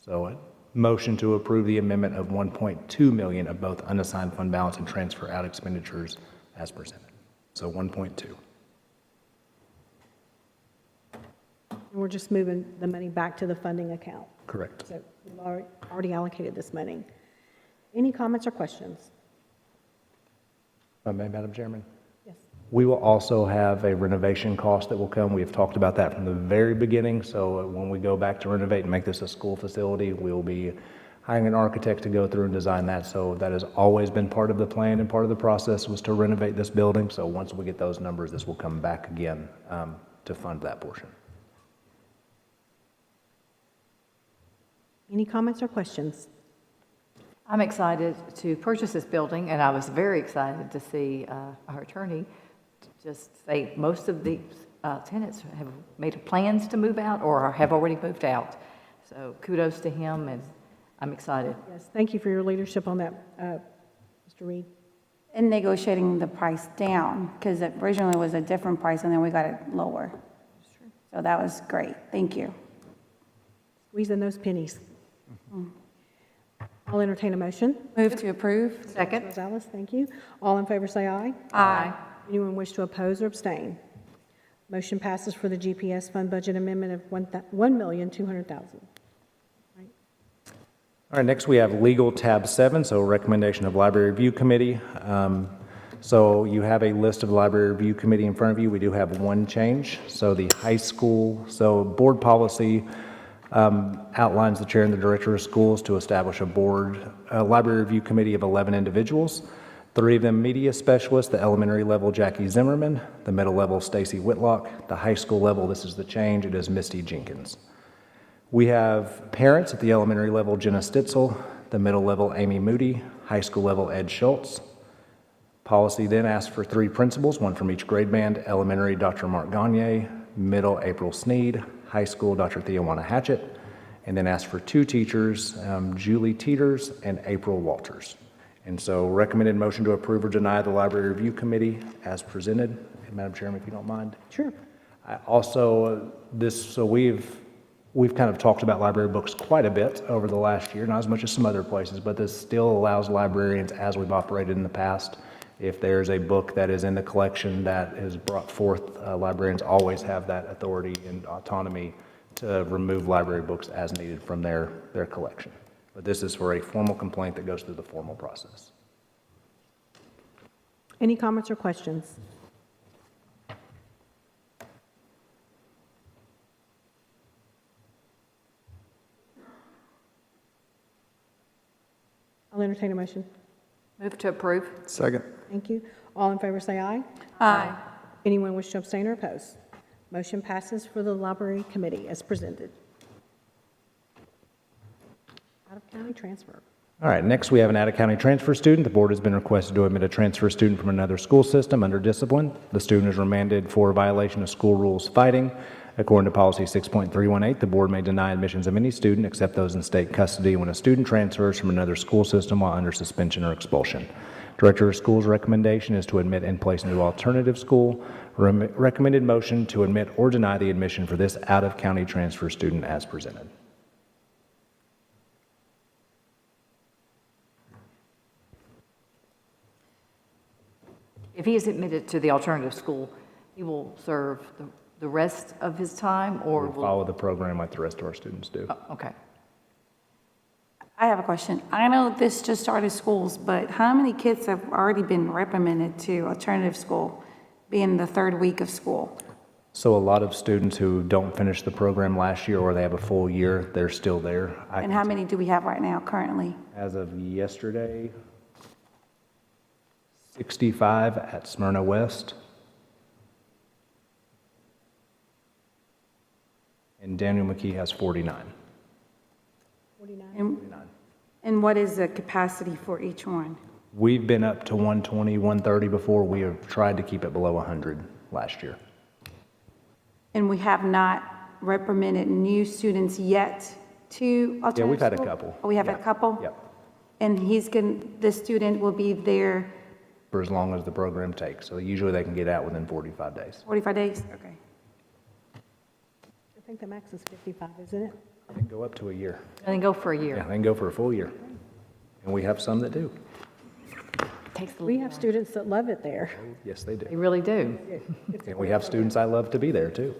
C: So a motion to approve the amendment of 1.2 million of both unassigned fund balance and transfer out expenditures as presented. So 1.2.
A: And we're just moving the money back to the funding account.
C: Correct.
A: So we've already allocated this money. Any comments or questions?
C: If I may, Madam Chairman?
A: Yes.
C: We will also have a renovation cost that will come. We have talked about that from the very beginning. So when we go back to renovate and make this a school facility, we'll be hiring an architect to go through and design that. So that has always been part of the plan and part of the process was to renovate this building. So once we get those numbers, this will come back again to fund that portion.
A: Any comments or questions?
H: I'm excited to purchase this building, and I was very excited to see our attorney just say most of the tenants have made plans to move out or have already moved out. So kudos to him, and I'm excited.
A: Yes, thank you for your leadership on that, Mr. Reed.
G: And negotiating the price down, because it originally was a different price, and then we got it lower. So that was great. Thank you.
A: Squeezing those pennies. I'll entertain a motion.
G: Move to approve.
H: Second.
A: Rosales, thank you. All in favor say aye.
H: Aye.
A: Anyone wish to oppose or abstain? Motion passes for the GPS fund budget amendment of $1,200,000.
C: All right, next we have legal tab 7, so recommendation of library review committee. So you have a list of library review committee in front of you. We do have one change. So the high school, so board policy outlines the chair and the director of schools to establish a library review committee of 11 individuals. 3 of them media specialists, the elementary level, Jackie Zimmerman, the middle level, Stacy Whitlock, the high school level, this is the change, it is Misty Jenkins. We have parents at the elementary level, Jenna Stitzel, the middle level, Amy Moody, high school level, Ed Schultz. Policy then asks for 3 principals, 1 from each grade band, elementary, Dr. Mark Gagne, middle, April Sneed, high school, Dr. Theowana Hatchett, and then asks for 2 teachers, Julie Teeters and April Walters. And so recommended motion to approve or deny the library review committee as presented. And Madam Chairman, if you don't mind.
A: Sure.
C: Also, we've kind of talked about library books quite a bit over the last year, not as much as some other places, but this still allows librarians, as we've operated in the past, if there's a book that is in the collection that is brought forth, librarians always have that authority and autonomy to remove library books as needed from their collection. But this is for a formal complaint that goes through the formal process.
A: Any comments or questions? I'll entertain a motion.
H: Move to approve.
J: Second.
A: Thank you. All in favor say aye.
G: Aye.
A: Anyone wish to abstain or oppose? Motion passes for the library committee as presented. Out-of-county transfer.
C: All right, next we have an out-of-county transfer student. The board has been requested to admit a transfer student from another school system under discipline. The student is remanded for violation of school rules fighting. According to policy 6.318, the board may deny admissions of any student except those in state custody when a student transfers from another school system while under suspension or expulsion. Director of Schools' recommendation is to admit and place into alternative school. Recommended motion to admit or deny the admission for this out-of-county transfer student as presented.
H: If he is admitted to the alternative school, he will serve the rest of his time, or
C: We'll follow the program like the rest of our students do.
H: Oh, okay.
G: I have a question. I know this just started schools, but how many kids have already been reprimanded to alternative school? being the third week of school.
C: So a lot of students who don't finish the program last year or they have a full year, they're still there.
G: And how many do we have right now currently?
C: As of yesterday, 65 at Smyrna West. And Daniel McKee has 49.
G: And what is the capacity for each one?
C: We've been up to 120, 130 before. We have tried to keep it below 100 last year.
G: And we have not reprimanded new students yet to alternative
C: Yeah, we've had a
G: school?
C: couple.
G: Oh, we have a
C: Yeah.
G: couple?
C: Yep,
G: And the student will be there
C: for as long as the program takes. So usually they can get out within 45 days.
G: 45 days? Okay.
A: I think the max is 55, isn't it?
C: They can go up to a year.
H: And then go for a year.
C: Yeah, they can go for a full year. And we have some that do.
B: Takes a
A: We
B: little
A: have
B: while.
A: students that love it there.
C: Yes, they
H: They
C: do.
H: really do.
C: And we have students I love to be there too.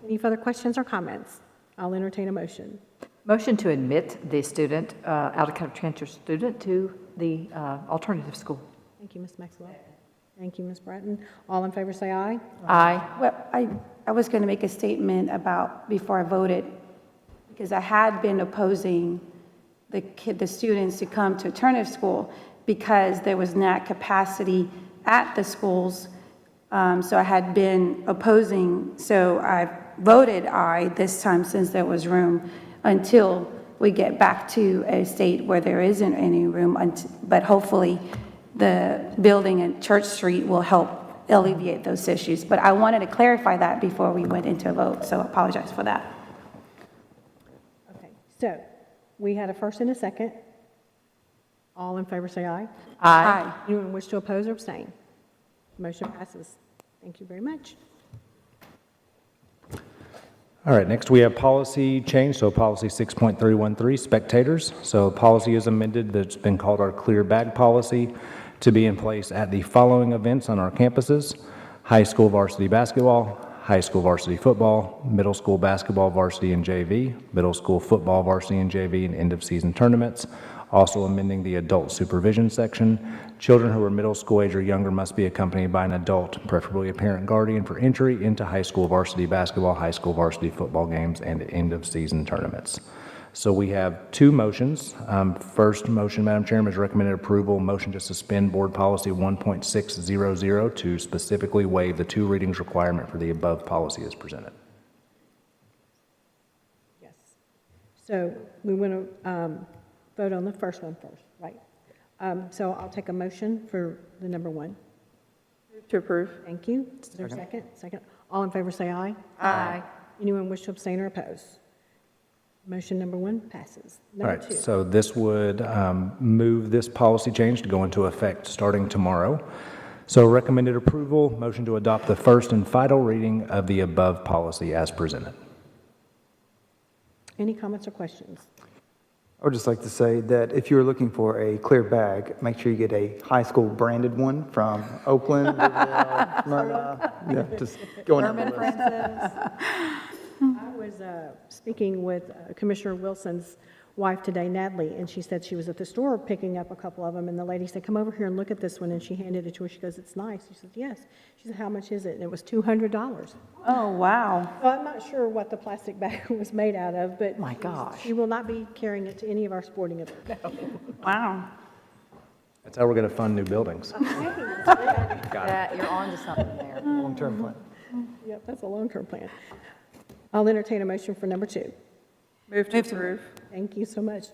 A: Any further questions or comments? I'll entertain a motion.
H: Motion to admit the student, out-of-county transfer student to the alternative school.
A: Thank you, Ms. Maxwell. Thank you, Ms. Bratton. All in favor, say aye.
H: Aye.
G: Well, I was going to make a statement about, before I voted, because I had been opposing the students to come to alternative school because there was not capacity at the schools. So I had been opposing, so I voted aye this time since there was room until we get back to a state where there isn't any room. But hopefully, the building at Church Street will help alleviate those issues. But I wanted to clarify that before we went into a vote, so I apologize for that.
A: Okay, so we had a first and a second. All in favor, say aye.
G: Aye.
A: Anyone wish to oppose or abstain? Motion passes. Thank you very much.
C: All right, next we have policy change, so policy 6.313, spectators. So policy is amended, that's been called our clear bag policy, to be in place at the following events on our campuses: high school varsity basketball, high school varsity football, middle school basketball varsity and JV, middle school football varsity and JV, and end-of-season tournaments. Also amending the adult supervision section. Children who are middle school age or younger must be accompanied by an adult, preferably a parent guardian, for entry into high school varsity basketball, high school varsity football games, and end-of-season tournaments. So we have two motions. First motion, Madam Chairman, is recommended approval, motion to suspend Board Policy 1.600 to specifically waive the two readings requirement for the above policy as presented.
A: Yes. So we want to vote on the first one first, right? So I'll take a motion for the number one.
F: To approve.
A: Thank you. Is there a second? Second. All in favor, say aye.
H: Aye.
A: Anyone wish to abstain or oppose? Motion number one passes.
C: All
A: Number
C: right,
A: two.
C: so this would move this policy change to go into effect starting tomorrow. So recommended approval, motion to adopt the first and final reading of the above policy as presented.
A: Any comments or questions?
J: I would just like to say that if you're looking for a clear bag, make sure you get a high school branded one from Oakland, Smyrna. Yeah, just going down the list.
A: I was speaking with Commissioner Wilson's wife today, Natalie, and she said she was at the store picking up a couple of them, and the lady said, "Come over here and look at this one," and she handed it to her. She goes, "It's nice." She said, "Yes." She said, "How much is it?" And it was $200.
G: Oh, wow.
A: Well, I'm not sure what the plastic bag was made out of, but
H: My gosh.
A: she will not be carrying it to any of our sporting events.
G: Wow.
C: That's how we're going to fund new buildings.
H: Yeah, you're on to something there.
J: Long-term plan.
A: Yep, that's a long-term plan. I'll entertain a motion for number two.
F: Move to approve.
A: Thank you so much.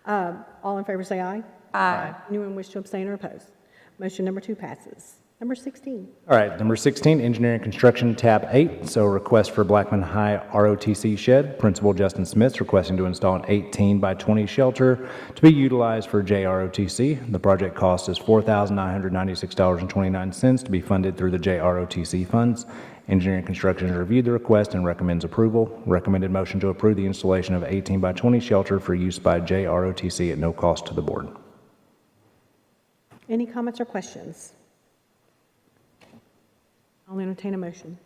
A: All in favor, say aye.
G: Aye.
A: Anyone wish to abstain or oppose? Motion number two passes. Number 16.
C: All right, number 16, engineering and construction, tab 8. So request for Blackman High ROTC shed. Principal Justin Smith's requesting to install an 18 by 20 shelter to be utilized for JROTC. The project cost is $4,996.29 to be funded through the JROTC funds. Engineering and construction has reviewed the request and recommends approval. Recommended motion to approve the installation of 18 by 20 shelter for use by JROTC at no cost to the board.
A: Any comments or questions? I'll entertain a motion.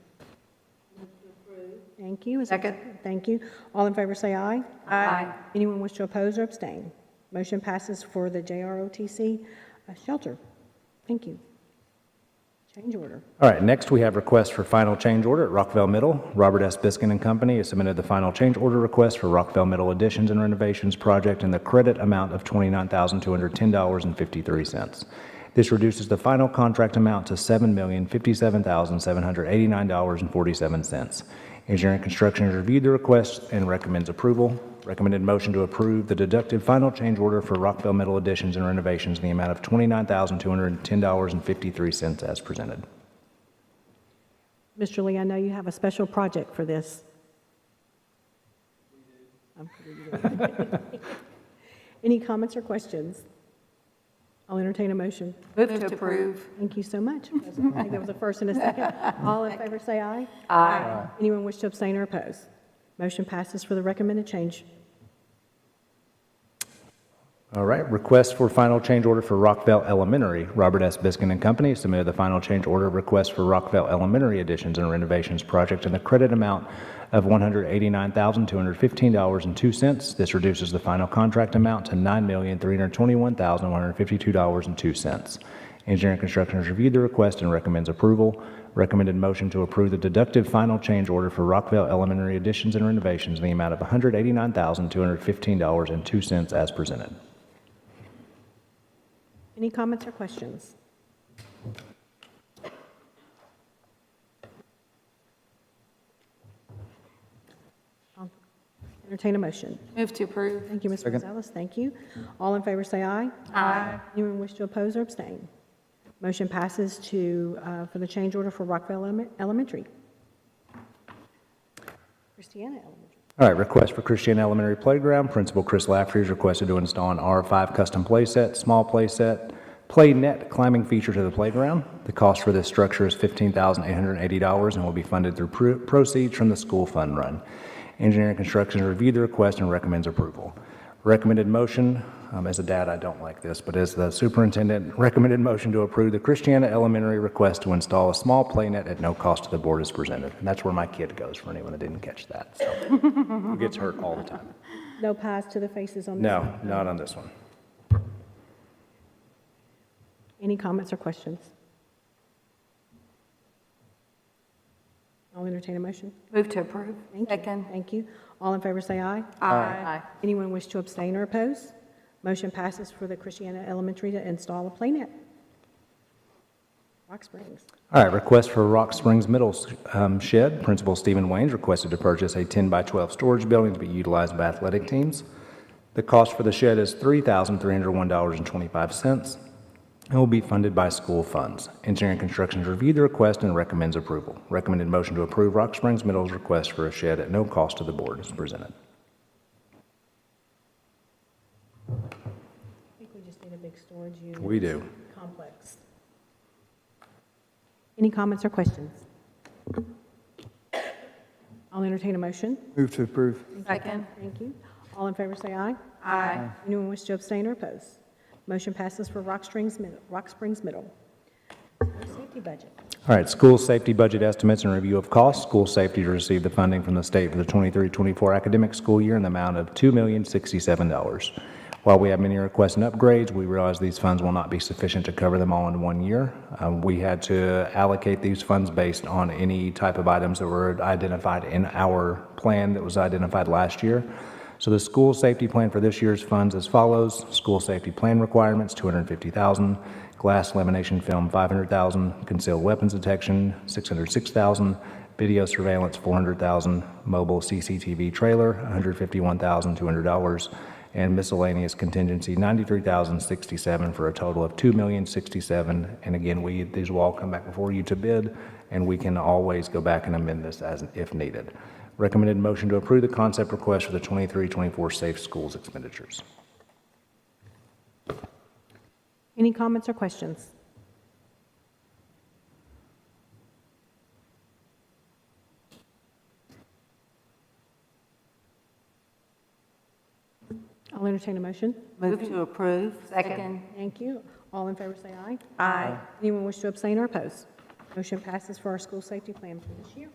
A: Thank you. Is there a
G: Second.
A: Thank you. All in favor, say aye.
G: Aye.
A: Anyone wish to oppose or abstain? Motion passes for the JROTC shelter. Thank you. Change order.
C: All right, next we have requests for final change order at Rockville Middle. Robert S. Biskin and Company has submitted the final change order request for Rockville Middle additions and renovations project in the credit amount of $29,210.53. This reduces the final contract amount to $7,057,789.47. Engineering Construction has reviewed the request and recommends approval. Recommended motion to approve the deducted final change order for Rockville Middle additions and renovations in the amount of $29,210.53 as presented.
A: Mr. Lee, I know you have a special project for this. Any comments or questions? I'll entertain a motion.
G: Move to approve.
A: Thank you so much. I think there was a first and a second. All in favor say aye. Aye. Anyone wish to abstain or oppose? Motion passes for the recommended change.
C: All right, request for final change order for Rockville Elementary. Robert S. Biskin and Company submitted the final change order request for Rockville Elementary additions and renovations project in the credit amount of $189,215.02. This reduces the final contract amount to $9,321,152.02. Engineering Construction has reviewed the request and recommends approval. Recommended motion to approve the deductive final change order for Rockville Elementary additions and renovations in the amount of $189,215.02 as presented.
A: Any comments or questions? I'll entertain a motion.
G: Move to approve.
A: Thank you, Ms. Gonzalez. Thank you. All in favor say aye. Aye. Anyone wish to oppose or abstain? Motion passes for the change order for Rockville Elementary. Christiana Elementary.
C: All right, request for Christiana Elementary Playground. Principal Chris Lafferty is requested to install an R5 custom playset, small playset, play net climbing feature to the playground. The cost for this structure is $15,880 and will be funded through proceeds from the school fund run. Engineering Construction reviewed the request and recommends approval. Recommended motion, as a dad, I don't like this, but as the superintendent, recommended motion to approve the Christiana Elementary request to install a small play net at no cost to the board is presented. And that's where my kid goes, for anyone that didn't catch that. So, who gets hurt all the time.
A: No pies to the faces on this?
C: No, not on this one.
A: Any comments or questions? I'll entertain a motion.
G: Move to approve.
A: Thank you.
G: Second.
A: Thank you. All in favor say aye.
G: Aye.
A: Anyone wish to abstain or oppose? Motion passes for the Christiana Elementary to install a play net. Rock Springs.
C: All right, request for Rock Springs Middle shed. Principal Stephen Waynes requested to purchase a 10 by 12 storage building to be utilized by athletic teams. The cost for the shed is $3,301.25 and will be funded by school funds. Engineering Construction has reviewed the request and recommends approval. Recommended motion to approve Rock Springs Middle's request for a shed at no cost to the board is presented.
A: I think we just need a big storage unit.
C: We do.
A: Complex. Any comments or questions? I'll entertain a motion.
J: Move to approve.
G: Second.
A: Thank you. All in favor say aye.
G: Aye.
A: Anyone wish to abstain or oppose? Motion passes for Rock Springs Middle. Safety budget.
C: All right, school safety budget estimates and review of costs. School safety to receive the funding from the state for the 23-24 academic school year in the amount of $2,067,000. While we have many requests and upgrades, we realize these funds will not be sufficient to cover them all in 1 year. We had to allocate these funds based on any type of items that were identified in our plan that was identified last year. So the school safety plan for this year's funds as follows: school safety plan requirements, $250,000, glass lamination film, $500,000, concealed weapons detection, $606,000, video surveillance, $400,000, mobile CCTV trailer, $151,200, and miscellaneous contingency, $93,067, for a total of $2,067,000. And again, these will all come back before you to bid, and we can always go back and amend this as if needed. Recommended motion to approve the concept request for the 23-24 Safe Schools expenditures.
A: Any comments or questions? I'll entertain a motion.
I: Move to approve.
G: Second.
A: Thank you. All in favor say aye.
G: Aye.
A: Anyone wish to abstain or oppose? Motion passes for our school safety plan for this year.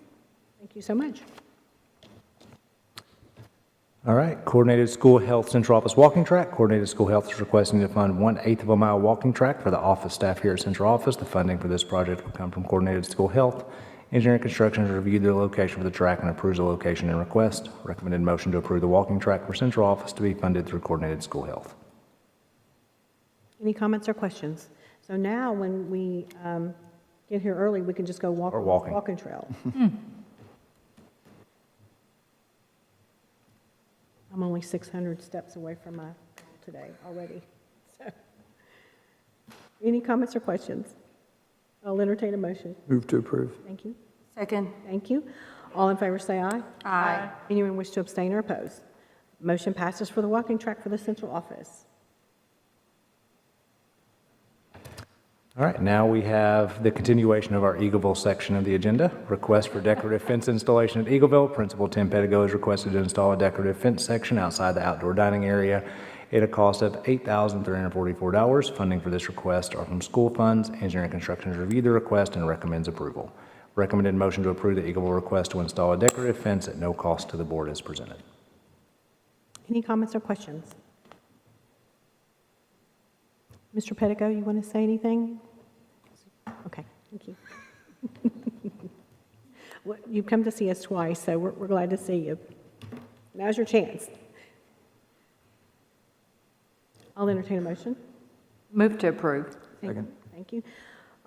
A: Thank you so much.
C: All right, Coordinated School Health Central Office Walking Track. Coordinated School Health is requesting to fund 1/8 of a mile walking track for the office staff here at Central Office. The funding for this project will come from Coordinated School Health. Engineering Construction has reviewed the location for the track and approves the location and request. Recommended motion to approve the walking track for Central Office to be funded through Coordinated School Health.
A: Any comments or questions? So now, when we get here early, we can just go walk.
C: Or walking.
A: Walking trail. I'm only 600 steps away from my goal today already. So, any comments or questions? I'll entertain a motion.
J: Move to approve.
A: Thank you.
G: Second.
A: Thank you. All in favor say aye.
G: Aye.
A: Anyone wish to abstain or oppose? Motion passes for the walking track for the central office.
C: All right, now we have the continuation of our Eagleville section of the agenda. Request for decorative fence installation at Eagleville. Principal Tim Pettigo has requested to install a decorative fence section outside the outdoor dining area at a cost of $8,344. Funding for this request are from school funds. Engineering Construction has reviewed the request and recommends approval. Recommended motion to approve the Eagleville request to install a decorative fence at no cost to the board as presented.
A: Any comments or questions? Mr. Pettigo, you want to say anything? Okay, thank you. Well, you've come to see us twice, so we're glad to see you. Now's your chance. I'll entertain a motion.
H: Move to approve.
J: Second.
A: Thank you.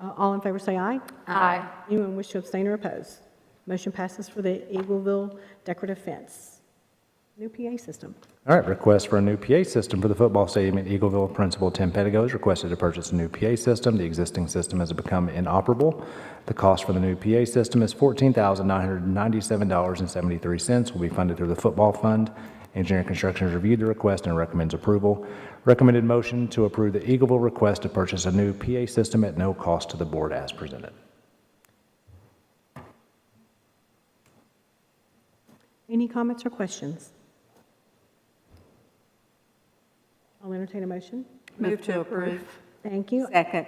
A: All in favor say aye.
H: Aye.
A: Anyone wish to abstain or oppose? Motion passes for the Eagleville decorative fence. New PA system.
C: All right, request for a new PA system for the football stadium at Eagleville. Principal Tim Pettigo has requested to purchase a new PA system. The existing system has become inoperable. The cost for the new PA system is $14,997.73. Will be funded through the football fund. Engineering Construction has reviewed the request and recommends approval. Recommended motion to approve the Eagleville request to purchase a new PA system at no cost to the board as presented.
A: Any comments or questions? I'll entertain a motion.
G: Move to approve.
A: Thank you.
I: Second.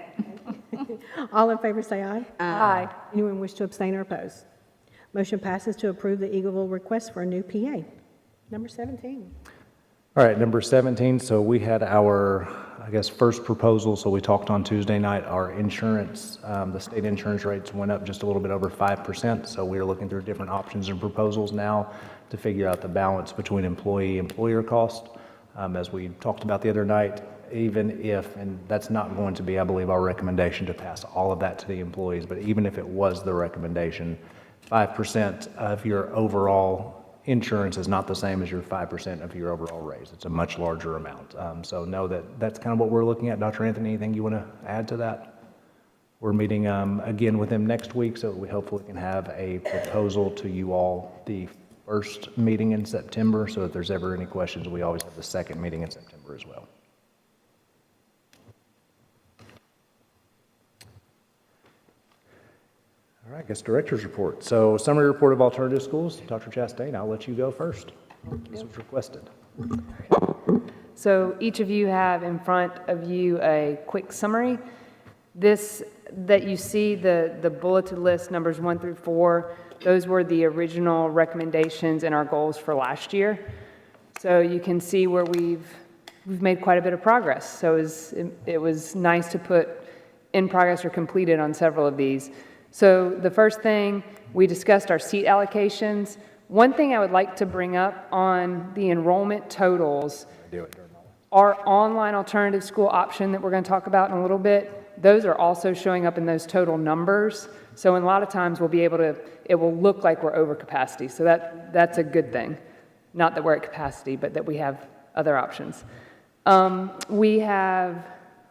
A: All in favor say aye.
G: Aye.
A: Anyone wish to abstain or oppose? Motion passes to approve the Eagleville request for a new PA. Number 17.
C: All right, number 17, so we had our, first proposal, so we talked on Tuesday night, our insurance, the state insurance rates went up just a little bit over 5%, so we are looking through different options and proposals now to figure out the balance between employee-employer cost. As we talked about the other night, even if, and that's not going to be, I believe, our recommendation to pass all of that to the employees, but even if it was the recommendation, 5% of your overall insurance is not the same as your 5% of your overall raise. It's a much larger amount. So know that that's kind of what we're looking at. Dr. Anthony, anything you want to add to that? We're meeting again with him next week, so we hopefully can have a proposal to you all the first meeting in September, so if there's ever any questions, we always have the second meeting in September as well. All right, director's report. So summary report of alternative schools. Dr. Chastain, I'll let you go first. This was requested.
L: So each of you have in front of you a quick summary. This that you see, the bulleted list, numbers 1 through 4, those were the original recommendations and our goals for last year. So you can see where we've made quite a bit of progress. So it was nice to put in progress or completed on several of these. So the first thing, we discussed our seat allocations. One thing I would like to bring up on the enrollment totals, our online alternative school option that we're going to talk about in a little bit, those are also showing up in those total numbers. So in a lot of times we'll be able to, it will look like we're over capacity. So that's a good thing. Not that we're at capacity, but that we have other options. We have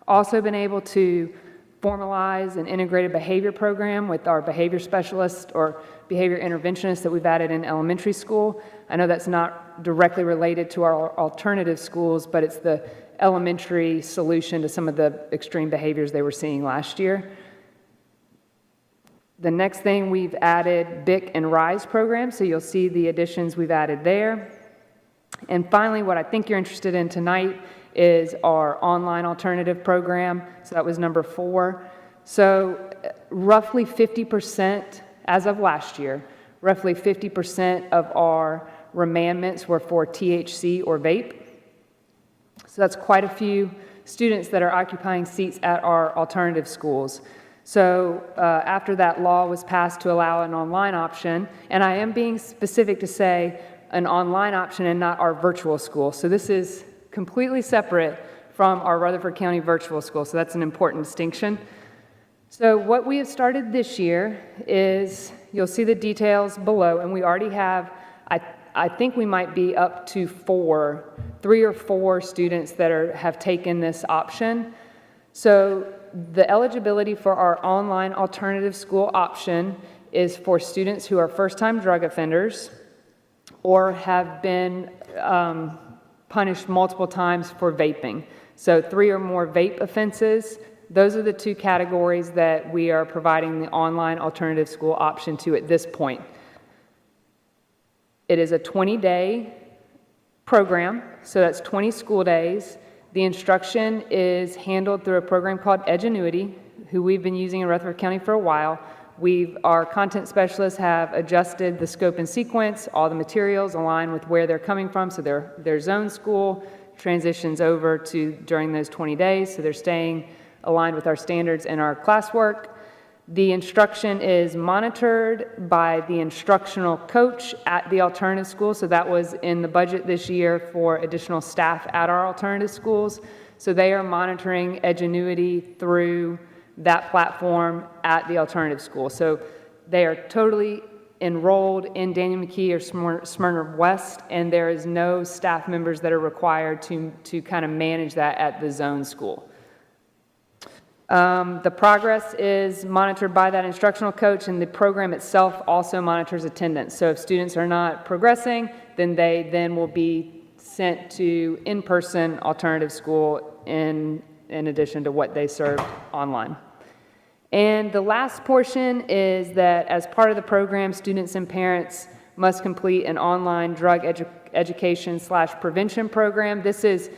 L: also been able to formalize an integrated behavior program with our behavior specialist or behavior interventionist that we've added in elementary school. I know that's not directly related to our alternative schools, but it's the elementary solution to some of the extreme behaviors they were seeing last year. The next thing, we've added BIC and RISE programs, so you'll see the additions we've added there. And finally, what I think you're interested in tonight is our online alternative program. So that was number 4. So roughly 50%, as of last year, roughly 50% of our remandments were for THC or vape. So that's quite a few students that are occupying seats at our alternative schools. So after that law was passed to allow an online option, and I am being specific to say an online option and not our virtual school. So this is completely separate from our Rutherford County virtual school. So that's an important distinction. So what we have started this year is, you'll see the details below, and we already have, I think we might be up to 3 or 4 students that have taken this option. So the eligibility for our online alternative school option is for students who are first-time drug offenders or have been punished multiple times for vaping. So 3 or more vape offenses. Those are the 2 categories that we are providing the online alternative school option to at this point. It is a 20-day program, so that's 20 school days. The instruction is handled through a program called Edgenuity, who we've been using in Rutherford County for a while. Our content specialists have adjusted the scope and sequence, all the materials align with where they're coming from, so their zone school transitions over to during those 20 days, so they're staying aligned with our standards and our classwork. The instruction is monitored by the instructional coach at the alternative school, so that was in the budget this year for additional staff at our alternative schools. So they are monitoring Edgenuity through that platform at the alternative school. So they are totally enrolled in Daniel McKee or Smyrna West, and there is no staff members that are required to kind of manage that at the zone school. The progress is monitored by that instructional coach, and the program itself also monitors attendance. So if students are not progressing, then they will be sent to in-person alternative school in addition to what they served online. And the last portion is that as part of the program, students and parents must complete an online drug education/prevention program. This is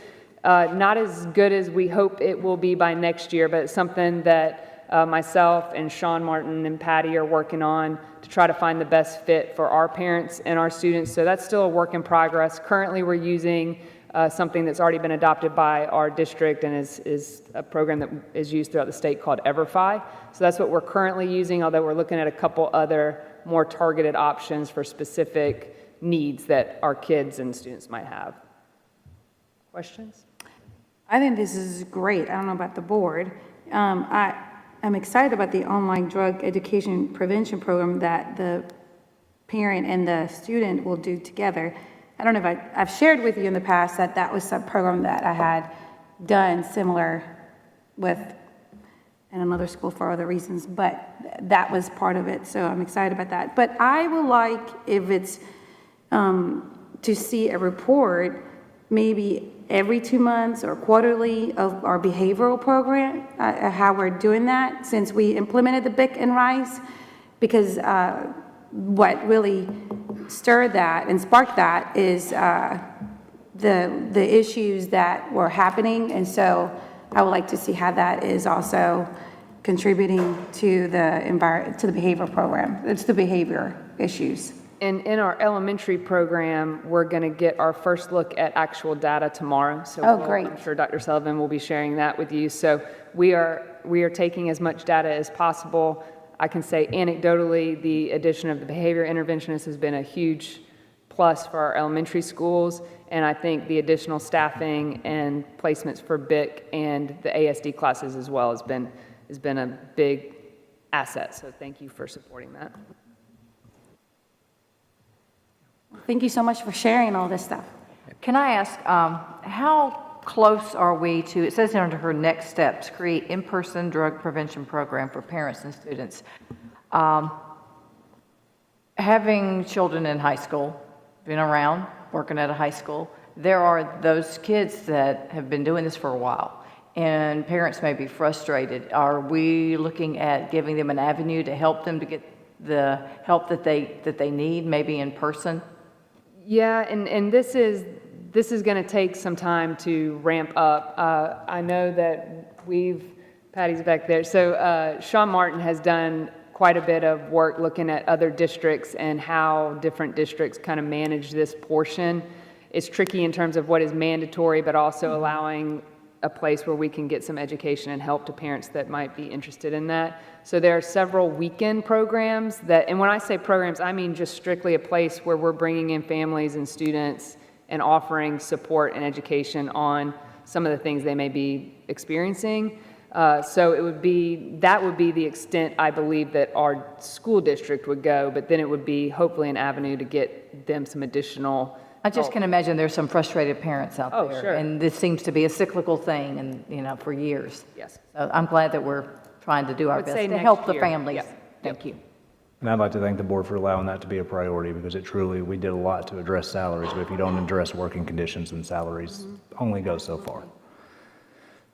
L: not as good as we hope it will be by next year, but it's something that myself and Sean Martin and Patty are working on to try to find the best fit for our parents and our students. So that's still a work in progress. Currently, we're using something that's already been adopted by our district and is a program that is used throughout the state called EverFi. So that's what we're currently using, although we're looking at a couple other more targeted options for specific needs that our kids and students might have. Questions?
G: I think this is great. I don't know about the board. I'm excited about the online drug education prevention program that the parent and the student will do together. I don't know if I've shared with you in the past that was a program that I had done similar with in another school for other reasons, but that was part of it, so I'm excited about that. But I would like, if it's to see a report maybe every 2 months or quarterly of our behavioral program, how we're doing that since we implemented the BIC and RISE, because what really stirred that and sparked that is the issues that were happening, and so I would like to see how that is also contributing to the behavioral program. It's the behavior issues.
L: And in our elementary program, we're going to get our first look at actual data tomorrow. So
G: great.
L: I'm sure Dr. Sullivan will be sharing that with you. So we are taking as much data as possible. I can say anecdotally, the addition of the behavior interventionist has been a huge plus for our elementary schools. And I think the additional staffing and placements for BIC and the ASD classes as well has been a big asset. So thank you for supporting that.
G: Thank you so much for sharing all this stuff.
H: Can I ask, how close are we to, it says under her next steps, create in-person drug prevention program for parents and students. Having children in high school, been around, working at a high school, there are those kids that have been doing this for a while, and parents may be frustrated. Are we looking at giving them an avenue to help them to get the help that they need, maybe in person?
L: Yeah, and this is going to take some time to ramp up. I know that Patty's back there. So Sean Martin has done quite a bit of work looking at other districts and how different districts kind of manage this portion. It's tricky in terms of what is mandatory, but also allowing a place where we can get some education and help to parents that might be interested in that. So there are several weekend programs that, and when I say programs, I mean just strictly a place where we're bringing in families and students and offering support and education on some of the things they may be experiencing. So that would be the extent I believe that our school district would go, but then it would be hopefully an avenue to get them some additional.
H: I just can imagine there's some frustrated parents out
L: Oh,
H: there.
L: sure.
H: And this seems to be a cyclical thing and, you know, for years.
L: Yes.
H: So I'm glad that we're trying to do our
L: would
H: best
L: say
H: to
L: next
H: help the
L: year.
H: families.
L: Yep.
H: Thank you.
C: And I'd like to thank the board for allowing that to be a priority because it truly, we did a lot to address salaries, but if you don't address working conditions, then salaries only go so far.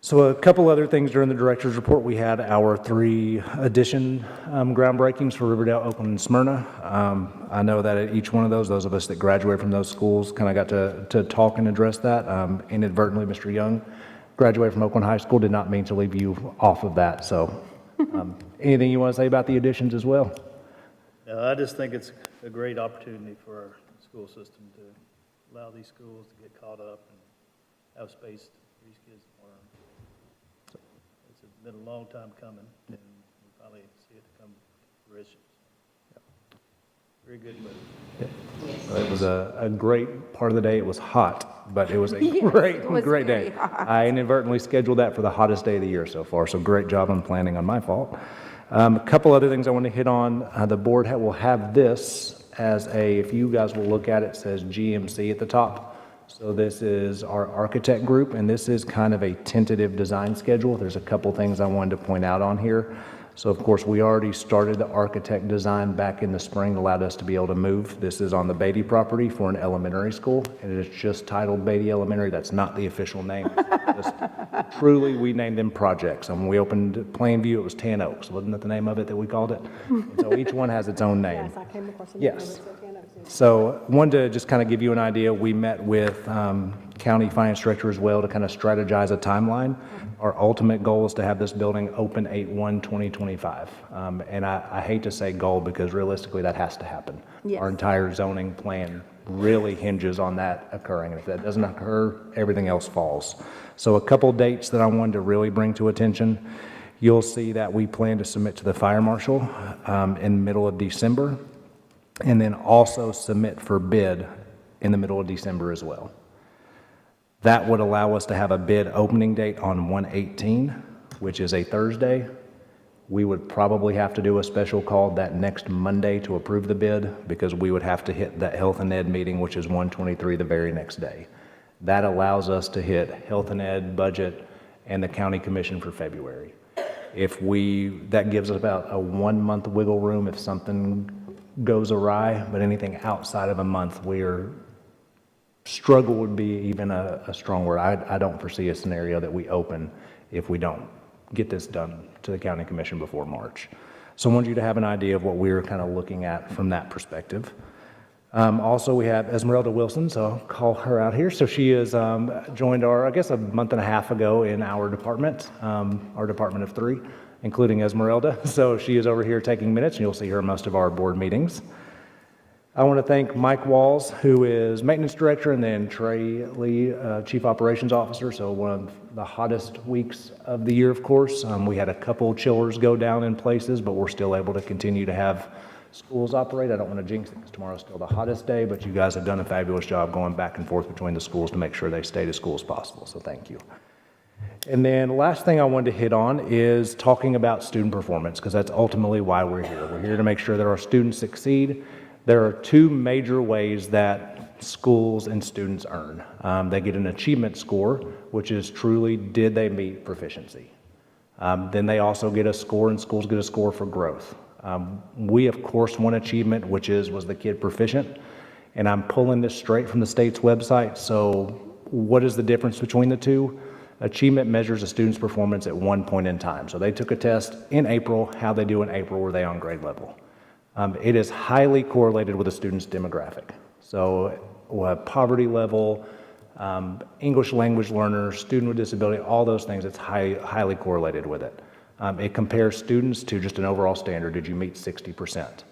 C: So a couple other things during the director's report. We had our 3 addition groundbreakings for Riverdale, Oakland, and Smyrna. I know that at each one of those of us that graduated from those schools kind of got to talk and address that. Inadvertently, Mr. Young graduated from Oakland High School, did not mean to leave you off of that. So anything you want to say about the additions as well?
M: I just think it's a great opportunity for our school system to allow these schools to get caught up and have space for these kids to learn. It's been a long time coming, and we finally see it come to fruition. Very good move.
C: It was a great part of the day. It was hot, but it was a
G: Yes,
C: great,
G: it was
C: great
G: very
C: day.
G: hot.
C: I inadvertently scheduled that for the hottest day of the year so far, so great job on planning on my fault. A couple other things I want to hit on. The board will have this as if you guys will look at it, says GMC at the top. So this is our architect group, and this is kind of a tentative design schedule. There's a couple things I wanted to point out on here. So of course, we already started the architect design back in the spring, allowed us to be able to move. This is on the Beatty property for an elementary school, and it is just titled Beatty Elementary. That's not the official name. Just, truly, we named them projects. And when we opened Plainview, it was Tan Oaks. Wasn't that the name of it that we called it? And so each one has its own name.
A: Yes, I came across it.
C: Yes. So wanted to just kind of give you an idea. We met with county finance director as well to kind of strategize a timeline. Our ultimate goal is to have this building open 8/1/2025. And I hate to say goal because realistically that has to happen.
I: Yes.
C: Our entire zoning plan really hinges on that occurring. And if that doesn't occur, everything else falls. So a couple dates that I wanted to really bring to attention. You'll see that we plan to submit to the fire marshal in the middle of December, and then also submit for bid in the middle of December as well. That would allow us to have a bid opening date on 1/18, which is a Thursday. We would probably have to do a special call that next Monday to approve the bid because we would have to hit that health and ed meeting, which is 1/23 the very next day. That allows us to hit health and ed, budget, and the county commission for February. That gives us about a 1-month wiggle room if something goes awry, but anything outside of a month, struggle would be even a strong word. I don't foresee a scenario that we open if we don't get this done to the county commission before March. So I wanted you to have an idea of what we're kind of looking at from that perspective. Also, we have Esmeralda Wilson, so I'll call her out here. So she has joined a month and a half ago in our department of 3, including Esmeralda. So she is over here taking minutes, and you'll see her in most of our board meetings. I want to thank Mike Walls, who is maintenance director, and then Trey Lee, chief operations officer. So one of the hottest weeks of the year, of course. We had a couple chillers go down in places, but we're still able to continue to have schools operate. I don't want to jinx it because tomorrow's still the hottest day, but you guys have done a fabulous job going back and forth between the schools to make sure they stay as cool as possible. So thank you. And then last thing I wanted to hit on is talking about student performance, because that's ultimately why we're here. We're here to make sure that our students succeed. There are 2 major ways that schools and students earn. They get an achievement score, which is truly, did they meet proficiency? Then they also get a score, and schools get a score for growth. We, of course, want achievement, which was the kid proficient? And I'm pulling this straight from the state's website. So what is the difference between the 2? Achievement measures a student's performance at one point in time. So they took a test in April. How they do in April, were they on grade level? It is highly correlated with a student's demographic. So poverty level, English language learners, student with disability, all those things, it's highly correlated with it. It compares students to just an overall standard. Did you meet 60%?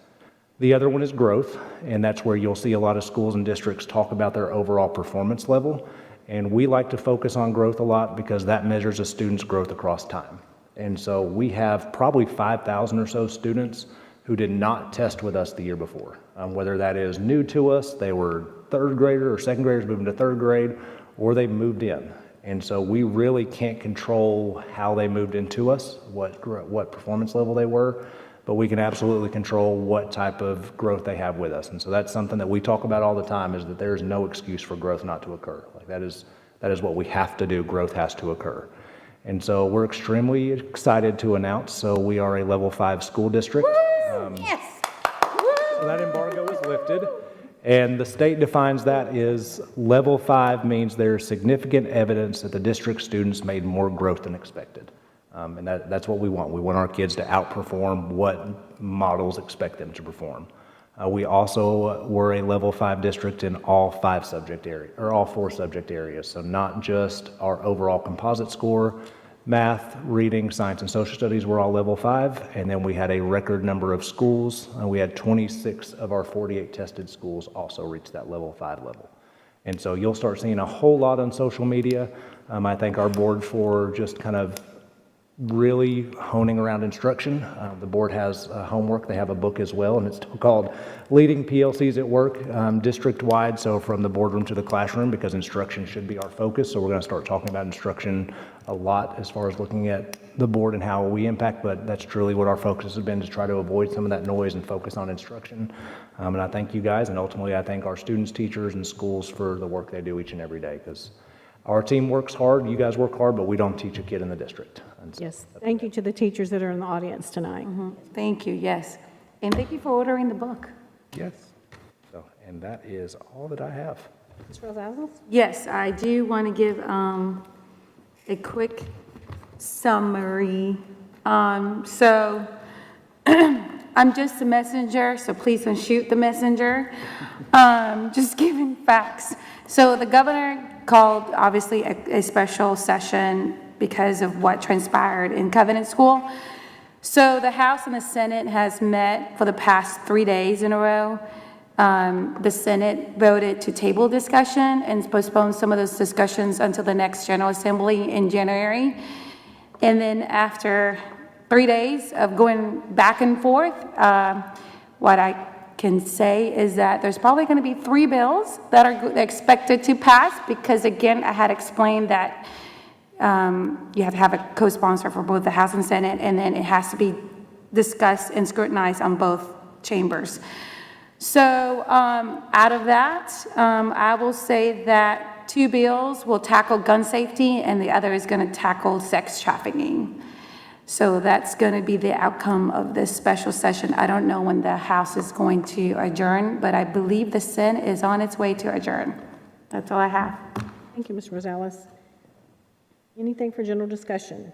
C: The other one is growth, and that's where you'll see a lot of schools and districts talk about their overall performance level. And we like to focus on growth a lot because that measures a student's growth across time. And so we have probably 5,000 or so students who did not test with us the year before. Whether that is new to us, they were third grader or second graders moving to third grade, or they moved in. And so we really can't control how they moved into us, what performance level they were, but we can absolutely control what type of growth they have with us. And so that's something that we talk about all the time, is that there's no excuse for growth not to occur. Like that is what we have to do. Growth has to occur. And so we're extremely excited to announce, so we are a level 5 school district.
E: Yes.
C: So that embargo is lifted, and the state defines that as level 5 means there's significant evidence that the district students made more growth than expected. And that's what we want. We want our kids to outperform what models expect them to perform. We also were a level 5 district in all 4 subject areas. So not just our overall composite score, math, reading, science, and social studies were all level 5. And then we had a record number of schools. We had 26 of our 48 tested schools also reach that level 5 level. And so you'll start seeing a whole lot on social media. I thank our board for just kind of really honing around instruction. The board has homework. They have a book as well, and it's still called Leading PLCs at Work, district-wide, so from the boardroom to the classroom, because instruction should be our focus. So we're going to start talking about instruction a lot as far as looking at the board and how we impact, but that's truly what our focus has been, to try to avoid some of that noise and focus on instruction. And I thank you guys, and ultimately I thank our students, teachers, and schools for the work they do each and every day, because our team works hard, you guys work hard, but we don't teach a kid in the district. And so
A: Yes, thank you to the teachers that are in the audience tonight.
G: Thank you, yes. And thank you for ordering the book.
C: Yes. So, and that is all that I have.
A: Ms. Rosales?
G: Yes, I do want to give a quick summary. So I'm just a messenger, so please don't shoot the messenger. Just giving facts. So the governor called, obviously, a special session because of what transpired in Covenant School. So the House and the Senate has met for the past 3 days in a row. The Senate voted to table discussion and postpone some of those discussions until the next General Assembly in January. And then after 3 days of going back and forth, what I can say is that there's probably going to be 3 bills that are expected to pass, because again, I had explained that you have to have a co-sponsor for both the House and Senate, and then it has to be discussed and scrutinized on both chambers. So out of that, I will say that 2 bills will tackle gun safety, and the other is going to tackle sex trafficking. So that's going to be the outcome of this special session. I don't know when the House is going to adjourn, but I believe the Senate is on its way to adjourn. That's all I have.
A: Thank you, Ms. Rosales. Anything for general discussion?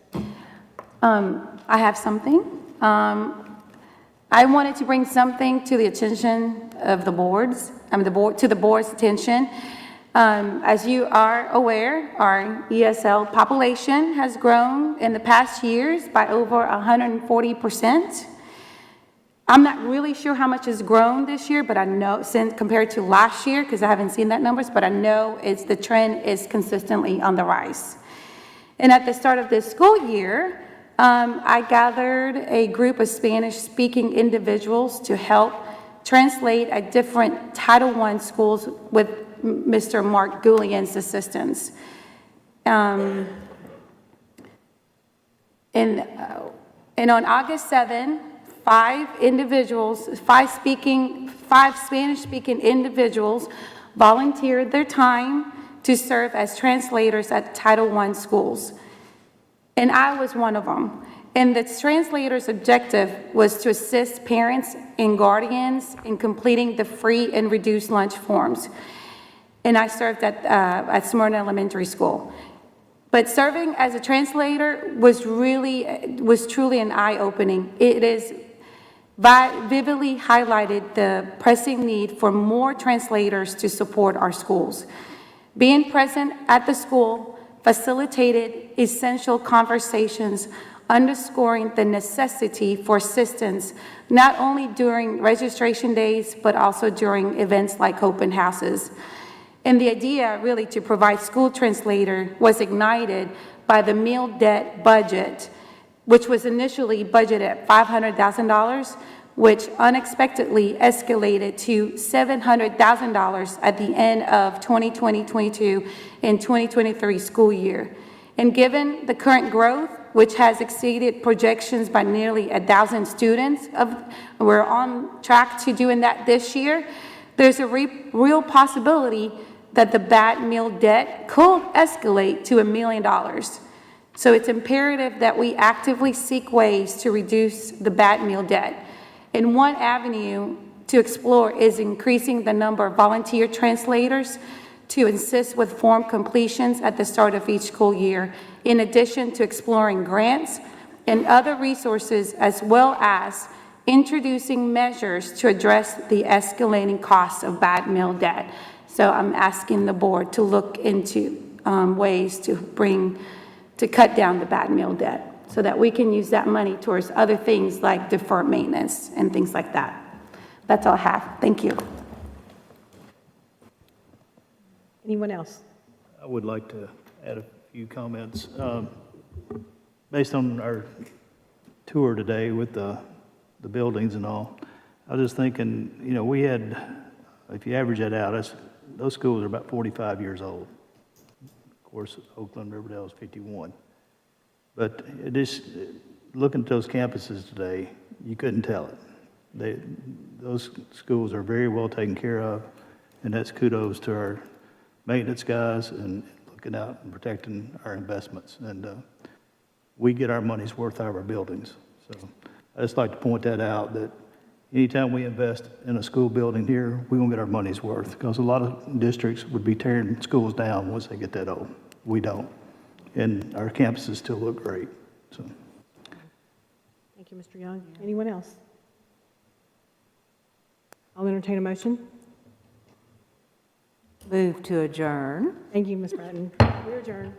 G: I have something. I wanted to bring something to the attention of the boards, to the board's attention. As you are aware, our ESL population has grown in the past years by over 140%. I'm not really sure how much has grown this year, but I know, since compared to last year, because I haven't seen that numbers, but I know the trend is consistently on the rise. And at the start of this school year, I gathered a group of Spanish-speaking individuals to help translate at different Title I schools with Mr. Mark Goulian's assistance. And on August 7, 5 Spanish-speaking individuals volunteered their time to serve as translators at Title I schools. And I was one of them. And the translator's objective was to assist parents and guardians in completing the free and reduced lunch forms. And I served at Smyrna Elementary School. But serving as a translator was truly an eye-opening. It is vividly highlighted the pressing need for more translators to support our schools. Being present at the school facilitated essential conversations underscoring the necessity for assistance not only during registration days, but also during events like open houses. And the idea really to provide school translator was ignited by the meal debt budget, which was initially budgeted at $500,000, which unexpectedly escalated to $700,000 at the end of 2020-22 and 2023 school year. And given the current growth, which has exceeded projections by nearly 1,000 students, we're on track to doing that this year, there's a real possibility that the bad meal debt could escalate to $1 million. So it's imperative that we actively seek ways to reduce the bad meal debt. And one avenue to explore is increasing the number of volunteer translators to assist with form completions at the start of each school year, in addition to exploring grants and other resources, as well as introducing measures to address the escalating costs of bad meal debt. So I'm asking the board to look into ways to cut down the bad meal debt so that we can use that money towards other things like deferred maintenance and things like that. That's all I have. Thank you.
A: Anyone else?
M: I would like to add a few comments. Based on our tour today with the buildings and all, I was just thinking, you know, we had, if you average that out, those schools are about 45 years old. Of course, Oakland, Riverdale is 51. But looking at those campuses today, you couldn't tell it. Those schools are very well taken care of, and that's kudos to our maintenance guys and looking out and protecting our investments. And we get our money's worth out of our buildings. So I just like to point that out, that anytime we invest in a school building here, we're going to get our money's worth, because a lot of districts would be tearing schools down once they get that old. We don't. And our campuses still look great. So.
A: Thank you, Mr. Young. Anyone else? I'll entertain a motion.
I: Move to adjourn.
A: Thank you, Ms. Bratton. We're adjourned.